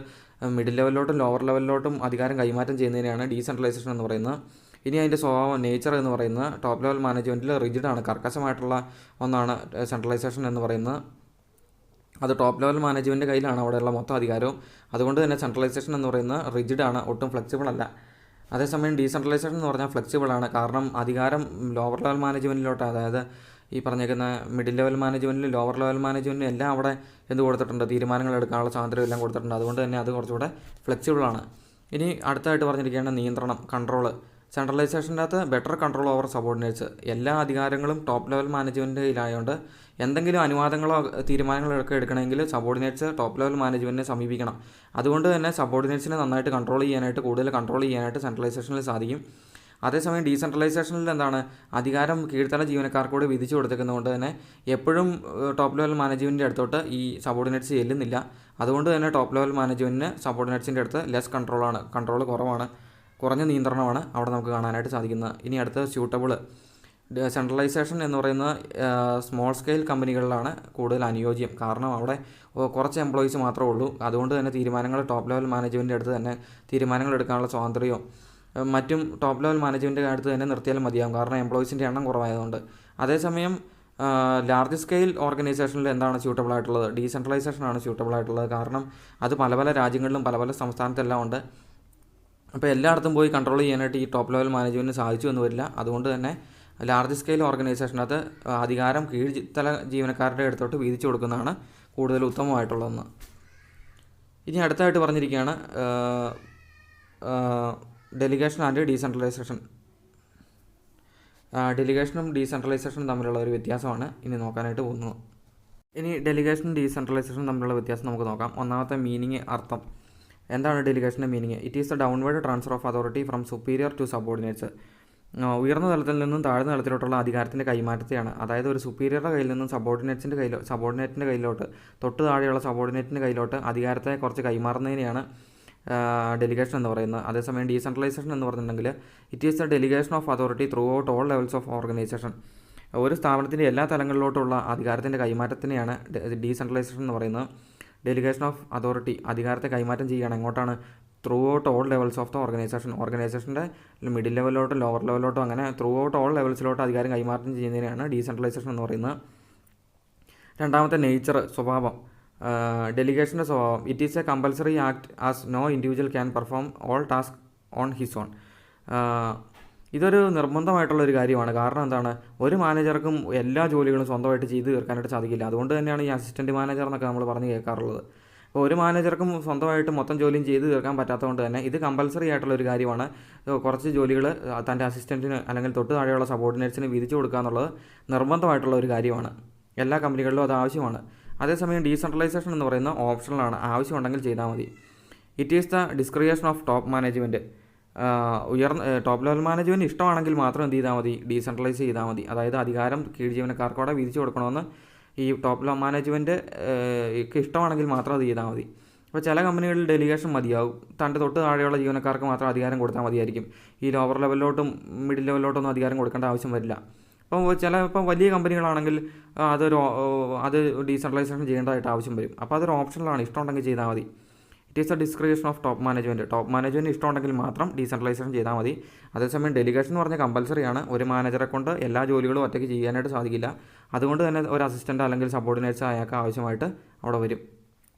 A: മിഡിൽ ലെവലിലോട്ടും ലോവർ ലെവലിലോട്ടും അധികാരം കൈമാറ്റം ചെയ്യുന്നതിനെയാണ് ഡീസെൻട്രലൈസേഷൻ എന്ന് പറയുന്നത്. ഇനി അതിൻ്റെ സ്വഭാവം, നേച്ചർ എന്ന് പറയുന്നത് ടോപ്പ് ലെവൽ മാനേജ്മെൻറ്റിൽ റിജിഡാണ്, കർക്കശമായിട്ടുള്ള ഒന്നാണ് സെൻട്രലൈസേഷൻ എന്ന് പറയുന്നത്. അത് ടോപ്പ് ലെവൽ മാനേജ്മെൻറ്റ് കയ്യിലാണ് അവിടെയുള്ള മൊത്തം അധികാരവും. അതുകൊണ്ട് തന്നെ സെൻട്രലൈസേഷൻ എന്ന് പറയുന്നത് റിജിഡാണ്, ഒട്ടും ഫ്ലെക്സിബിൾ അല്ല. അതേസമയം ഡീസെൻട്രലൈസേഷൻ എന്ന് പറഞ്ഞാൽ ഫ്ലെക്സിബിളാണ്. കാരണം അധികാരം ലോവർ ലെവൽ മാനേജ്മെൻറ്റിലോട്ട്, അതായത് ഈ പറഞ്ഞേക്കുന്ന മിഡിൽ ലെവൽ മാനേജ്മെൻറ്റിലും ലോവർ ലെവൽ മാനേജ്മെൻറ്റിലും എല്ലാം അവിടെ കൊടുത്തിട്ടുണ്ട്, തീരുമാനങ്ങൾ എടുക്കാനുള്ള സ്വാതന്ത്ര്യം എല്ലാം കൊടുത്തിട്ടുണ്ട്. അതുകൊണ്ട് തന്നെ അത് കുറച്ചുകൂടെ ഫ്ലെക്സിബിളാണ്. ഇനി അടുത്തായിട്ട് പറഞ്ഞിരിക്കുകയാണ് നിയന്ത്രണം, കൺട്രോൾ. സെൻട്രലൈസേഷൻ്റെ അകത്ത് ബെറ്റർ കൺട്രോൾ ഓവർ സബോർഡിനേറ്റ്സ്. എല്ലാ അധികാരങ്ങളും ടോപ്പ് ലെവൽ മാനേജ്മെൻറ്റ് കയ്യിലായതുകൊണ്ട് എന്തെങ്കിലും അനുവാദങ്ങളോ തീരുമാനങ്ങളൊക്കെ എടുക്കണമെങ്കിൽ സബോർഡിനേറ്റ്സ് ടോപ്പ് ലെവൽ മാനേജ്മെൻറ്റിനെ സമീപിക്കണം. അതുകൊണ്ട് തന്നെ സബോർഡിനേറ്റ്സിനെ നന്നായിട്ട് കൺട്രോൾ ചെയ്യാനായിട്ട്, കൂടുതൽ കൺട്രോൾ ചെയ്യാനായിട്ട് സെൻട്രലൈസേഷനിൽ സാധിക്കും. അതേസമയം ഡീസെൻട്രലൈസേഷനിൽ എന്താണ്, അധികാരം കീഴ്ത്തല ജീവനക്കാർക്കൂടെ വിധിച്ചു കൊടുത്തേക്കുന്നതുകൊണ്ട് തന്നെ എപ്പോഴും ടോപ്പ് ലെവൽ മാനേജ്മെൻറ്റിൻ്റെ അടുത്തോട്ട് ഈ സബോർഡിനേറ്റ്സ് ചെല്ലുന്നില്ല. അതുകൊണ്ട് തന്നെ ടോപ്പ് ലെവൽ മാനേജ്മെൻറ്റിന് സബോർഡിനേറ്റ്സിൻ്റെ അടുത്ത് ലെസ് കൺട്രോൾ കുറവാണ്, കുറഞ്ഞ നിയന്ത്രണമാണ് അവിടെ നമുക്ക് കാണാനായിട്ട് സാധിക്കുന്നത്. ഇനി അടുത്ത സ്യൂട്ടബിൾ, സെൻട്രലൈസേഷൻ എന്ന് പറയുന്നത് സ്മോൾ സ്കെയിൽ കമ്പനികളിലാണ് കൂടുതൽ അനുയോജ്യം. കാരണം അവിടെ കുറച്ച് എംപ്ലോയീസ് മാത്രമേ ഉള്ളൂ. അതുകൊണ്ട് തന്നെ തീരുമാനങ്ങൾ ടോപ്പ് ലെവൽ മാനേജ്മെൻറ്റിൻ്റെ അടുത്ത് തന്നെ തീരുമാനങ്ങൾ എടുക്കാനുള്ള സ്വാതന്ത്ര്യവും മറ്റും ടോപ്പ് ലെവൽ മാനേജ്മെൻറ്റിൻ്റെ അടുത്ത് തന്നെ നിർത്തിയാലും മതിയാകും. കാരണം എംപ്ലോയീസിൻ്റെ എണ്ണം കുറവായതുകൊണ്ട്. അതേസമയം ലാർജ് സ്കെയിൽ ഓർഗനൈസേഷനിൽ എന്താണ് സ്യൂട്ടബിൾ ആയിട്ടുള്ളത്? ഡീസെൻട്രലൈസേഷനാണ് സ്യൂട്ടബിൾ ആയിട്ടുള്ളത്. കാരണം അത് പല പല രാജ്യങ്ങളിലും പല പല സംസ്ഥാനത്തെല്ലാം ഉണ്ട്. അപ്പോൾ എല്ലായിടത്തും പോയി കൺട്രോൾ ചെയ്യാനായിട്ട് ഈ ടോപ്പ് ലെവൽ മാനേജ്മെൻറ്റിന് സാധിച്ചു എന്ന് വരില്ല. അതുകൊണ്ട് തന്നെ ലാർജ് സ്കെയിൽ ഓർഗനൈസേഷനകത്ത് അധികാരം കീഴ്തല ജീവനക്കാരുടെ അടുത്തോട്ട് വീതിച്ചു കൊടുക്കുന്നതാണ് കൂടുതൽ ഉത്തമമായിട്ടുള്ളതെന്ന്. ഇനി അടുത്തായിട്ട് പറഞ്ഞിരിക്കുകയാണ് ഡെലിഗേഷൻ ആൻഡ് ഡീസെൻട്രലൈസേഷൻ. ഡെലിഗേഷനും ഡീസെൻട്രലൈസേഷനും തമ്മിലുള്ള ഒരു വ്യത്യാസമാണ് ഇനി നോക്കാനായിട്ട് പോകുന്നത്. ഇനി ഡെലിഗേഷനും ഡീസെൻട്രലൈസേഷനും തമ്മിലുള്ള വ്യത്യാസം നമുക്ക് നോക്കാം. ഒന്നാമത്തെ മീനിങ്, അർത്ഥം. എന്താണ് ഡെലിഗേഷൻ്റെ meaning? It is the downward transfer of authority from superior to subordinates. ഉയർന്ന തലത്തിൽ നിന്നും താഴ്ന്ന തലത്തിലോട്ടുള്ള അധികാരത്തിൻ്റെ കൈമാറ്റത്തെയാണ്. അതായത് ഒരു സുപ്പീരിയറുടെ കയ്യിൽ നിന്നും സബോർഡിനേറ്റിൻ്റെ കയ്യിലോട്ട്, തൊട്ട് താഴെയുള്ള സബോർഡിനേറ്റിൻ്റെ കയ്യിലോട്ട് അധികാരത്തെ കുറച്ച് കൈമാറുന്നതിനെയാണ് ഡെലിഗേഷൻ എന്ന് പറയുന്നത്. അതേസമയം ഡീസെൻട്രലൈസേഷൻ എന്ന് പറഞ്ഞിട്ടുണ്ടെങ്കിൽ it is the delegation of authority throughout all levels of organisation. ഒരു സ്ഥാപനത്തിൻ്റെ എല്ലാ തലങ്ങളിലോട്ടുള്ള അധികാരത്തിൻ്റെ കൈമാറ്റത്തിനെയാണ് ഡീസെൻട്രലൈസേഷൻ എന്ന് പറയുന്നത്. ഡെലിഗേഷൻ ഓഫ് അതോറിറ്റി, അധികാരത്തെ കൈമാറ്റം ചെയ്യുകയാണ് എങ്ങോട്ടാണ്? Throughout all levels of the ഓർഗനൈസേഷൻ്റെ മിഡിൽ ലെവലിലോട്ടും ലോവർ ലെവലിലോട്ടും അങ്ങനെ ത്രൂ ഔട്ട് ഓൾ ലെവൽസിലോട്ട് അധികാരം കൈമാറ്റം ചെയ്യുന്നതിനാണ് ഡീസെൻട്രലൈസേഷൻ എന്ന് പറയുന്നത്. രണ്ടാമത്തെ നേച്ചർ, സ്വഭാവം. ഡെലിഗേഷൻ്റെ സ്വഭാവം. It is a compulsory act as no individual can perform all task on his own. ഇതൊരു നിർബന്ധമായിട്ടുള്ളൊരു കാര്യമാണ്. കാരണം എന്താണ്? ഒരു മാനേജർക്കും എല്ലാ ജോലികളും സ്വന്തമായിട്ട് ചെയ്ത് തീർക്കാനായിട്ട് സാധിക്കില്ല. അതുകൊണ്ട് തന്നെയാണ് ഈ അസിസ്റ്റൻറ്റ് മാനേജർ എന്നൊക്കെ നമ്മൾ പറഞ്ഞ് കേൾക്കാറുള്ളത്. അപ്പോൾ ഒരു മാനേജർക്കും സ്വന്തമായിട്ട് മൊത്തം ജോലിയും ചെയ്ത് തീർക്കാൻ പറ്റാത്തതുകൊണ്ട് തന്നെ ഇത് കമ്പൽസറി ആയിട്ടുള്ളൊരു കാര്യമാണ്. കുറച്ച് ജോലികൾ തൻ്റെ അസിസ്റ്റൻറ്റിന് അല്ലെങ്കിൽ തൊട്ട് താഴെയുള്ള സബോർഡിനേറ്റ്സിന് വീതിച്ചു കൊടുക്കുക എന്നുള്ളത് നിർബന്ധമായിട്ടുള്ള ഒരു കാര്യമാണ്. എല്ലാ കമ്പനികളിലും അത് ആവശ്യമാണ്. അതേസമയം ഡീസെൻട്രലൈസേഷൻ എന്ന് പറയുന്നത് ഓപ്ഷണലാണ്. ആവശ്യമുണ്ടെങ്കിൽ ചെയ്താൽ മതി. It is the discretion of top management. Top level management ഇഷ്ടമാണെങ്കിൽ മാത്രം എന്ത് ചെയ്താൽ മതി? ഡീസെൻട്രലൈസ് ചെയ്താൽ മതി. അതായത് അധികാരം കീഴ് ജീവനക്കാർക്കോടെ വീതിച്ചു കൊടുക്കണമെന്ന് ഈ ടോപ്പ് ലെവൽ മാനേജ്മെൻറ്റ് ഇഷ്ടമാണെങ്കിൽ മാത്രം അത് ചെയ്താൽ മതി. അപ്പോൾ ചില കമ്പനികളിൽ ഡെലിഗേഷൻ മതിയാവും. തൻ്റെ തൊട്ട് താഴെയുള്ള ജീവനക്കാർക്ക് മാത്രം അധികാരം കൊടുത്താൽ മതിയായിരിക്കും. ഈ ലോവർ ലെവലിലോട്ടും മിഡിൽ ലെവലിലോട്ടൊന്നും അധികാരം കൊടുക്കേണ്ട ആവശ്യം വരില്ല. ഇപ്പം വലിയ കമ്പനികളാണെങ്കിൽ അത് ഡീസെൻട്രലൈസേഷൻ ചെയ്യേണ്ടതായിട്ട് ആവശ്യം വരും. അപ്പോൾ അതൊരു ഓപ്ഷനിലാണ്. ഇഷ്ടമുണ്ടെങ്കിൽ ചെയ്താൽ മതി. It is the discretion of top management ഇഷ്ടമുണ്ടെങ്കിൽ മാത്രം ഡീസെൻട്രലൈസേഷൻ ചെയ്താൽ മതി. അതേസമയം ഡെലിഗേഷൻ എന്ന് പറഞ്ഞാൽ കമ്പൽസറിയാണ്. ഒരു മാനേജറെ കൊണ്ട് എല്ലാ ജോലികളും ഒറ്റയ്ക്ക് ചെയ്യാനായിട്ട് സാധിക്കില്ല. അതുകൊണ്ട് തന്നെ ഒരു അസിസ്റ്റൻ്റ് അല്ലെങ്കിൽ സബോർഡിനേറ്റ്സ് അയാൾക്ക് ആവശ്യമായിട്ട് അവിടെ വരും.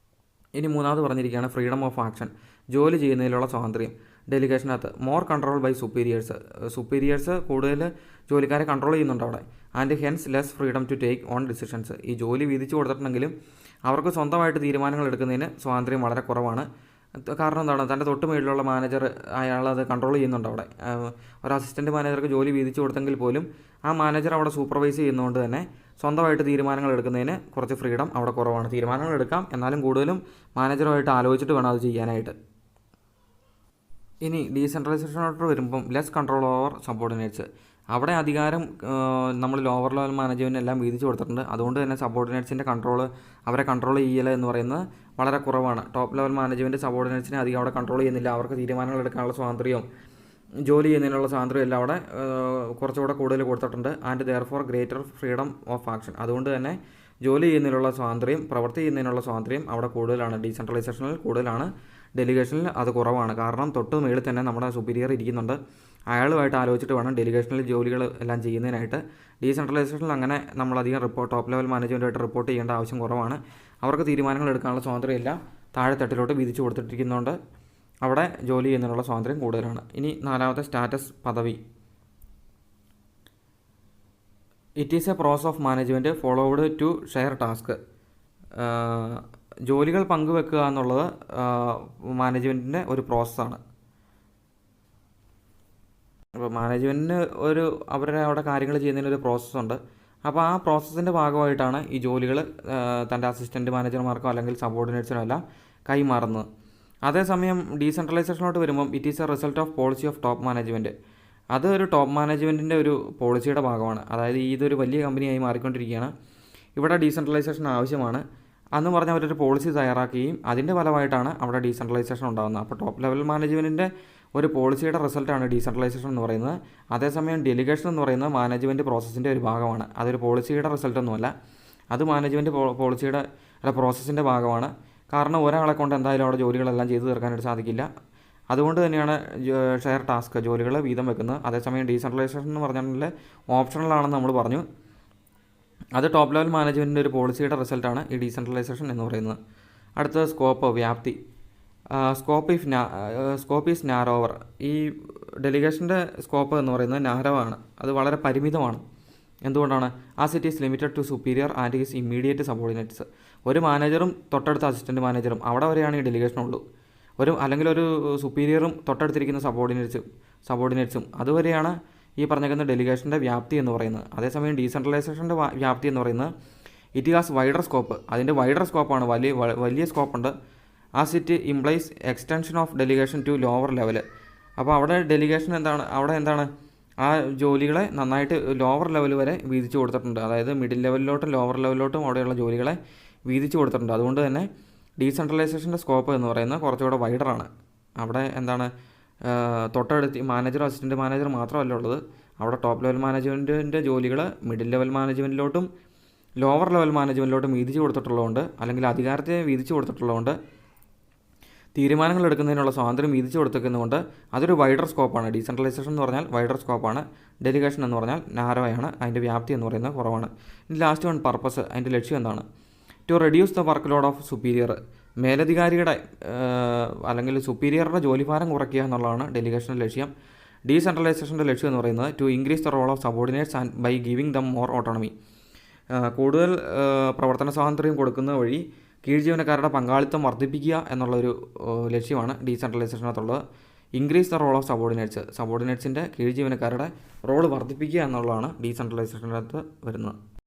A: ഇനി മൂന്നാമത് പറഞ്ഞിരിക്കുകയാണ് ഫ്രീഡം ഓഫ് ആക്ഷൻ, ജോലി ചെയ്യുന്നതിലുള്ള സ്വാതന്ത്ര്യം. ഡെലിഗേഷനകത്ത് മോർ കൺട്രോൾ ബൈ സുപ്പീരിയേഴ്സ് കൂടുതൽ ജോലിക്കാരെ കൺട്രോൾ ചെയ്യുന്നുണ്ട് അവിടെ. And hence less freedom to take on decisions. ഈ ജോലി വിധിച്ചു കൊടുത്തിട്ടുണ്ടെങ്കിലും അവർക്ക് സ്വന്തമായിട്ട് തീരുമാനങ്ങൾ എടുക്കുന്നതിന് സ്വാതന്ത്ര്യം വളരെ കുറവാണ്. കാരണം എന്താണ്? തൻ്റെ തൊട്ട് മേളിലുള്ള മാനേജർ അയാളത് കൺട്രോൾ ചെയ്യുന്നുണ്ട് അവിടെ. ഒരു അസിസ്റ്റൻറ്റ് മാനേജർക്ക് ജോലി വിധിച്ചു കൊടുത്തെങ്കിൽ പോലും ആ മാനേജർ അവിടെ സൂപ്പർവൈസ് ചെയ്യുന്നതുകൊണ്ട് തന്നെ സ്വന്തമായിട്ട് തീരുമാനങ്ങൾ എടുക്കുന്നതിന് കുറച്ച് ഫ്രീഡം അവിടെ കുറവാണ്. തീരുമാനങ്ങൾ എടുക്കാം, എന്നാലും കൂടുതലും മാനേജറുമായിട്ട് ആലോചിച്ചിട്ട് വേണം അത് ചെയ്യാനായിട്ട്. ഇനി ഡീസെൻട്രലൈസേഷനോട്ട് വരുമ്പം ലെസ് കൺട്രോൾ ഓവർ സബോർഡിനേറ്റ്സ്. അവിടെ അധികാരം നമ്മൾ ലോവർ ലെവൽ മാനേജ്മെൻറ്റ് എല്ലാം വീതിച്ചു കൊടുത്തിട്ടുണ്ട്. അതുകൊണ്ട് തന്നെ സബോർഡിനേറ്റ്സിൻ്റെ അവരെ കൺട്രോൾ ചെയ്യൽ എന്ന് പറയുന്നത് വളരെ കുറവാണ്. ടോപ്പ് ലെവൽ മാനേജ്മെൻറ്റ് സബോർഡിനേറ്റ്സിനെ അധികം അവിടെ കൺട്രോൾ ചെയ്യുന്നില്ല. അവർക്ക് തീരുമാനങ്ങൾ എടുക്കാനുള്ള സ്വാതന്ത്ര്യവും ജോലി ചെയ്യുന്നതിനുള്ള സ്വാതന്ത്ര്യം എല്ലാം അവിടെ കുറച്ചുകൂടെ കൂടുതൽ കൊടുത്തിട്ടുണ്ട്. And therefore greater freedom of action. അതുകൊണ്ട് തന്നെ ജോലി ചെയ്യുന്നതിനുള്ള സ്വാതന്ത്ര്യം, പ്രവൃത്തി ചെയ്യുന്നതിനുള്ള സ്വാതന്ത്ര്യം അവിടെ കൂടുതലാണ്. ഡീസെൻട്രലൈസേഷനിൽ കൂടുതലാണ്. ഡെലിഗേഷനിൽ അത് കുറവാണ്. കാരണം തൊട്ട് മേളിൽ തന്നെ നമ്മുടെ സുപ്പീരിയർ ഇരിക്കുന്നുണ്ട്. അയാളുമായിട്ട് ആലോചിച്ചിട്ട് വേണം ഡെലിഗേഷനിൽ ജോലികൾ എല്ലാം ചെയ്യുന്നതിനായിട്ട്. ഡീസെൻട്രലൈസേഷനിൽ അങ്ങനെ നമ്മളധികം ടോപ്പ് ലെവൽ മാനേജ്മെൻറ്റായിട്ട് റിപ്പോർട്ട് ചെയ്യേണ്ട ആവശ്യം കുറവാണ്. അവർക്ക് തീരുമാനങ്ങൾ എടുക്കാനുള്ള സ്വാതന്ത്ര്യമില്ല. താഴെത്തട്ടിലോട്ട് വിധിച്ചു കൊടുത്തിട്ടിരിക്കുന്നതുകൊണ്ട് അവിടെ ജോലി ചെയ്യുന്നതിനുള്ള സ്വാതന്ത്ര്യം കൂടുതലാണ്. ഇനി നാലാമത്തെ സ്റ്റാറ്റസ്, പദവി. It is a process of management followed to share task. ജോലികൾ പങ്കുവെക്കുക എന്നുള്ളത് മാനേജ്മെൻറ്റിൻ്റെ ഒരു പ്രോസസ്സാണ്. അപ്പോൾ മാനേജ്മെൻറ്റിന് അവരുടെ അവിടെ കാര്യങ്ങൾ ചെയ്യുന്നതിനൊരു പ്രോസസ്സുണ്ട്. അപ്പോൾ ആ പ്രോസസ്സിൻ്റെ ഭാഗമായിട്ടാണ് ഈ ജോലികൾ തൻ്റെ അസിസ്റ്റൻറ്റ് മാനേജർമാർക്കോ അല്ലെങ്കിൽ സബോർഡിനേറ്റ്സിനോ എല്ലാം കൈമാറുന്നത്. അതേസമയം ഡീസെൻട്രലൈസേഷനോട്ട് വരുമ്പം it is A result of policy of top management. അത് ഒരു ടോപ്പ് മാനേജ്മെൻറ്റിൻ്റെ ഒരു പോളിസിയുടെ ഭാഗമാണ്. അതായത് ഇതൊരു വലിയ കമ്പനിയായി മാറിക്കൊണ്ടിരിക്കുകയാണ്. ഇവിടെ ഡീസെൻട്രലൈസേഷൻ ആവശ്യമാണ് അന്ന് പറഞ്ഞ അവരൊരു പോളിസി തയ്യാറാക്കുകയും അതിൻ്റെ ഫലമായിട്ടാണ് അവിടെ ഡീസെൻട്രലൈസേഷൻ ഉണ്ടാകുന്നത്. അപ്പോൾ ടോപ്പ് ലെവൽ മാനേജ്മെൻറ്റിൻ്റെ ഒരു പോളിസിയുടെ റിസൾട്ടാണ് ഡീസെൻട്രലൈസേഷൻ എന്ന് പറയുന്നത്. അതേസമയം ഡെലിഗേഷൻ എന്ന് പറയുന്നത് മാനേജ്മെൻറ്റ് പ്രോസസ്സിൻ്റെ ഒരു ഭാഗമാണ്. അതൊരു പോളിസിയുടെ റിസൾട്ടൊന്നുമല്ല, അത് മാനേജ്മെൻറ്റ് പോളിസിയുടെ പ്രോസസ്സിൻ്റെ ഭാഗമാണ്. കാരണം ഒരാളെ കൊണ്ട് എന്തായാലും അവിടെ ജോലികളെല്ലാം ചെയ്തു തീർക്കാനായിട്ട് സാധിക്കില്ല. അതുകൊണ്ട് തന്നെയാണ് ഷെയർ ടാസ്ക് ജോലികൾ വീതം വെക്കുന്നത്. അതേസമയം ഡീസെൻട്രലൈസേഷൻ എന്ന് പറഞ്ഞാൽ ഓപ്ഷണലാണെന്ന് നമ്മൾ പറഞ്ഞു. അത് ടോപ്പ് ലെവൽ മാനേജ്മെൻറ്റിൻ്റെ ഒരു പോളിസിയുടെ റിസൾട്ടാണ് ഈ ഡീസെൻട്രലൈസേഷൻ എന്ന് പറയുന്നത്. അടുത്തത് സ്കോപ്പ്, വ്യാപ്തി. Scope is narrow over. ഈ ഡെലിഗേഷൻ്റെ സ്കോപ്പ് എന്ന് പറയുന്നത് നാരോ ആണ്, അത് വളരെ പരിമിതമാണ്. എന്തുകൊണ്ടാണ്? As it is limited to superior and is immediate subordinates. ഒരു മാനേജറും തൊട്ടടുത്ത അസിസ്റ്റൻറ്റ് മാനേജറും അവിടെ വരെയാണ് ഈ ഡെലിഗേഷൻ ഉള്ളൂ. അല്ലെങ്കിൽ ഒരു സുപ്പീരിയറും തൊട്ടടുത്തിരിക്കുന്ന സബോർഡിനേറ്റ്സും അതുവരെയാണ് ഈ പറഞ്ഞിരിക്കുന്ന ഡെലിഗേഷൻ്റെ വ്യാപ്തി എന്ന് പറയുന്നത്. അതേസമയം ഡീസെൻട്രലൈസേഷൻ്റെ വ്യാപ്തി എന്ന് പറയുന്നത് ഇറ്റ് ഹാസ് വൈഡർ സ്കോപ്പ്. അതിൻ്റെ വൈഡർ സ്കോപ്പാണ്, വലിയ സ്കോപ്പുണ്ട്. As it implies extension of delegation to lower level. അപ്പോൾ അവിടെ ഡെലിഗേഷൻ എന്താണ് ആ ജോലികളെ നന്നായിട്ട് ലോവർ ലെവൽ വരെ വീതിച്ചു കൊടുത്തിട്ടുണ്ട്. അതായത് മിഡിൽ ലെവലിലോട്ടും ലോവർ ലെവലിലോട്ടും അവിടെയുള്ള ജോലികളെ വീതിച്ചു കൊടുത്തിട്ടുണ്ട്. അതുകൊണ്ട് തന്നെ ഡീസെൻട്രലൈസേഷൻ്റെ സ്കോപ്പ് എന്ന് പറയുന്നത് കുറച്ചുകൂടെ വൈഡറാണ്. അവിടെ തൊട്ടടുത്ത് മാനേജർ, അസിസ്റ്റൻറ്റ് മാനേജർ മാത്രമല്ല ഉള്ളത്. അവിടെ ടോപ്പ് ലെവൽ മാനേജ്മെൻറ്റിൻ്റെ ജോലികൾ മിഡിൽ ലെവൽ മാനേജ്മെൻറ്റിലോട്ടും ലോവർ ലെവൽ മാനേജ്മെൻറ്റിലോട്ടും വീതിച്ചു കൊടുത്തിട്ടുള്ളതുകൊണ്ട്, അല്ലെങ്കിൽ അധികാരത്തെ വീതിച്ചു കൊടുത്തിട്ടുള്ളതുകൊണ്ട്, തീരുമാനങ്ങൾ എടുക്കുന്നതിനുള്ള സ്വാതന്ത്ര്യം വീതിച്ചു കൊടുത്തിരിക്കുന്നതുകൊണ്ട് അതൊരു വൈഡർ സ്കോപ്പാണ്. ഡീസെൻട്രലൈസേഷൻ എന്ന് പറഞ്ഞാൽ വൈഡർ സ്കോപ്പാണ്. ഡെലിഗേഷൻ എന്ന് പറഞ്ഞാൽ നാരോയാണ്, അതിൻ്റെ വ്യാപ്തി എന്ന് പറയുന്നത് കുറവാണ്. ഇനി ലാസ്റ്റ് വൺ, പർപ്പസ്, അതിൻ്റെ ലക്ഷ്യം എന്താണ്? To reduce the work load of superior. മേലധികാരിയുടെ അല്ലെങ്കിൽ സുപ്പീരിയറുടെ ജോലിഭാരം കുറയ്ക്കുക എന്നുള്ളതാണ് ഡെലിഗേഷൻ്റെ ലക്ഷ്യം. ഡീസെൻട്രലൈസേഷൻ്റെ ലക്ഷ്യം എന്ന് പറയുന്നത് to increase the role of subordinates and by giving them more autonomy. കൂടുതൽ പ്രവർത്തന സ്വാതന്ത്ര്യം കൊടുക്കുന്ന വഴി കീഴ് ജീവനക്കാരുടെ പങ്കാളിത്തം വർദ്ധിപ്പിക്കുക എന്നുള്ളൊരു ലക്ഷ്യമാണ് ഡീസെൻട്രലൈസേഷനകത്തുള്ളത്. ഇൻക്രീസ് ദ റോൾ ഓഫ് സബോർഡിനേറ്റ്സിൻ്റെ കീഴ് ജീവനക്കാരുടെ റോൾ വർദ്ധിപ്പിക്കുക എന്നുള്ളതാണ് ഡീസെൻട്രലൈസേഷനകത്ത് വരുന്നത്.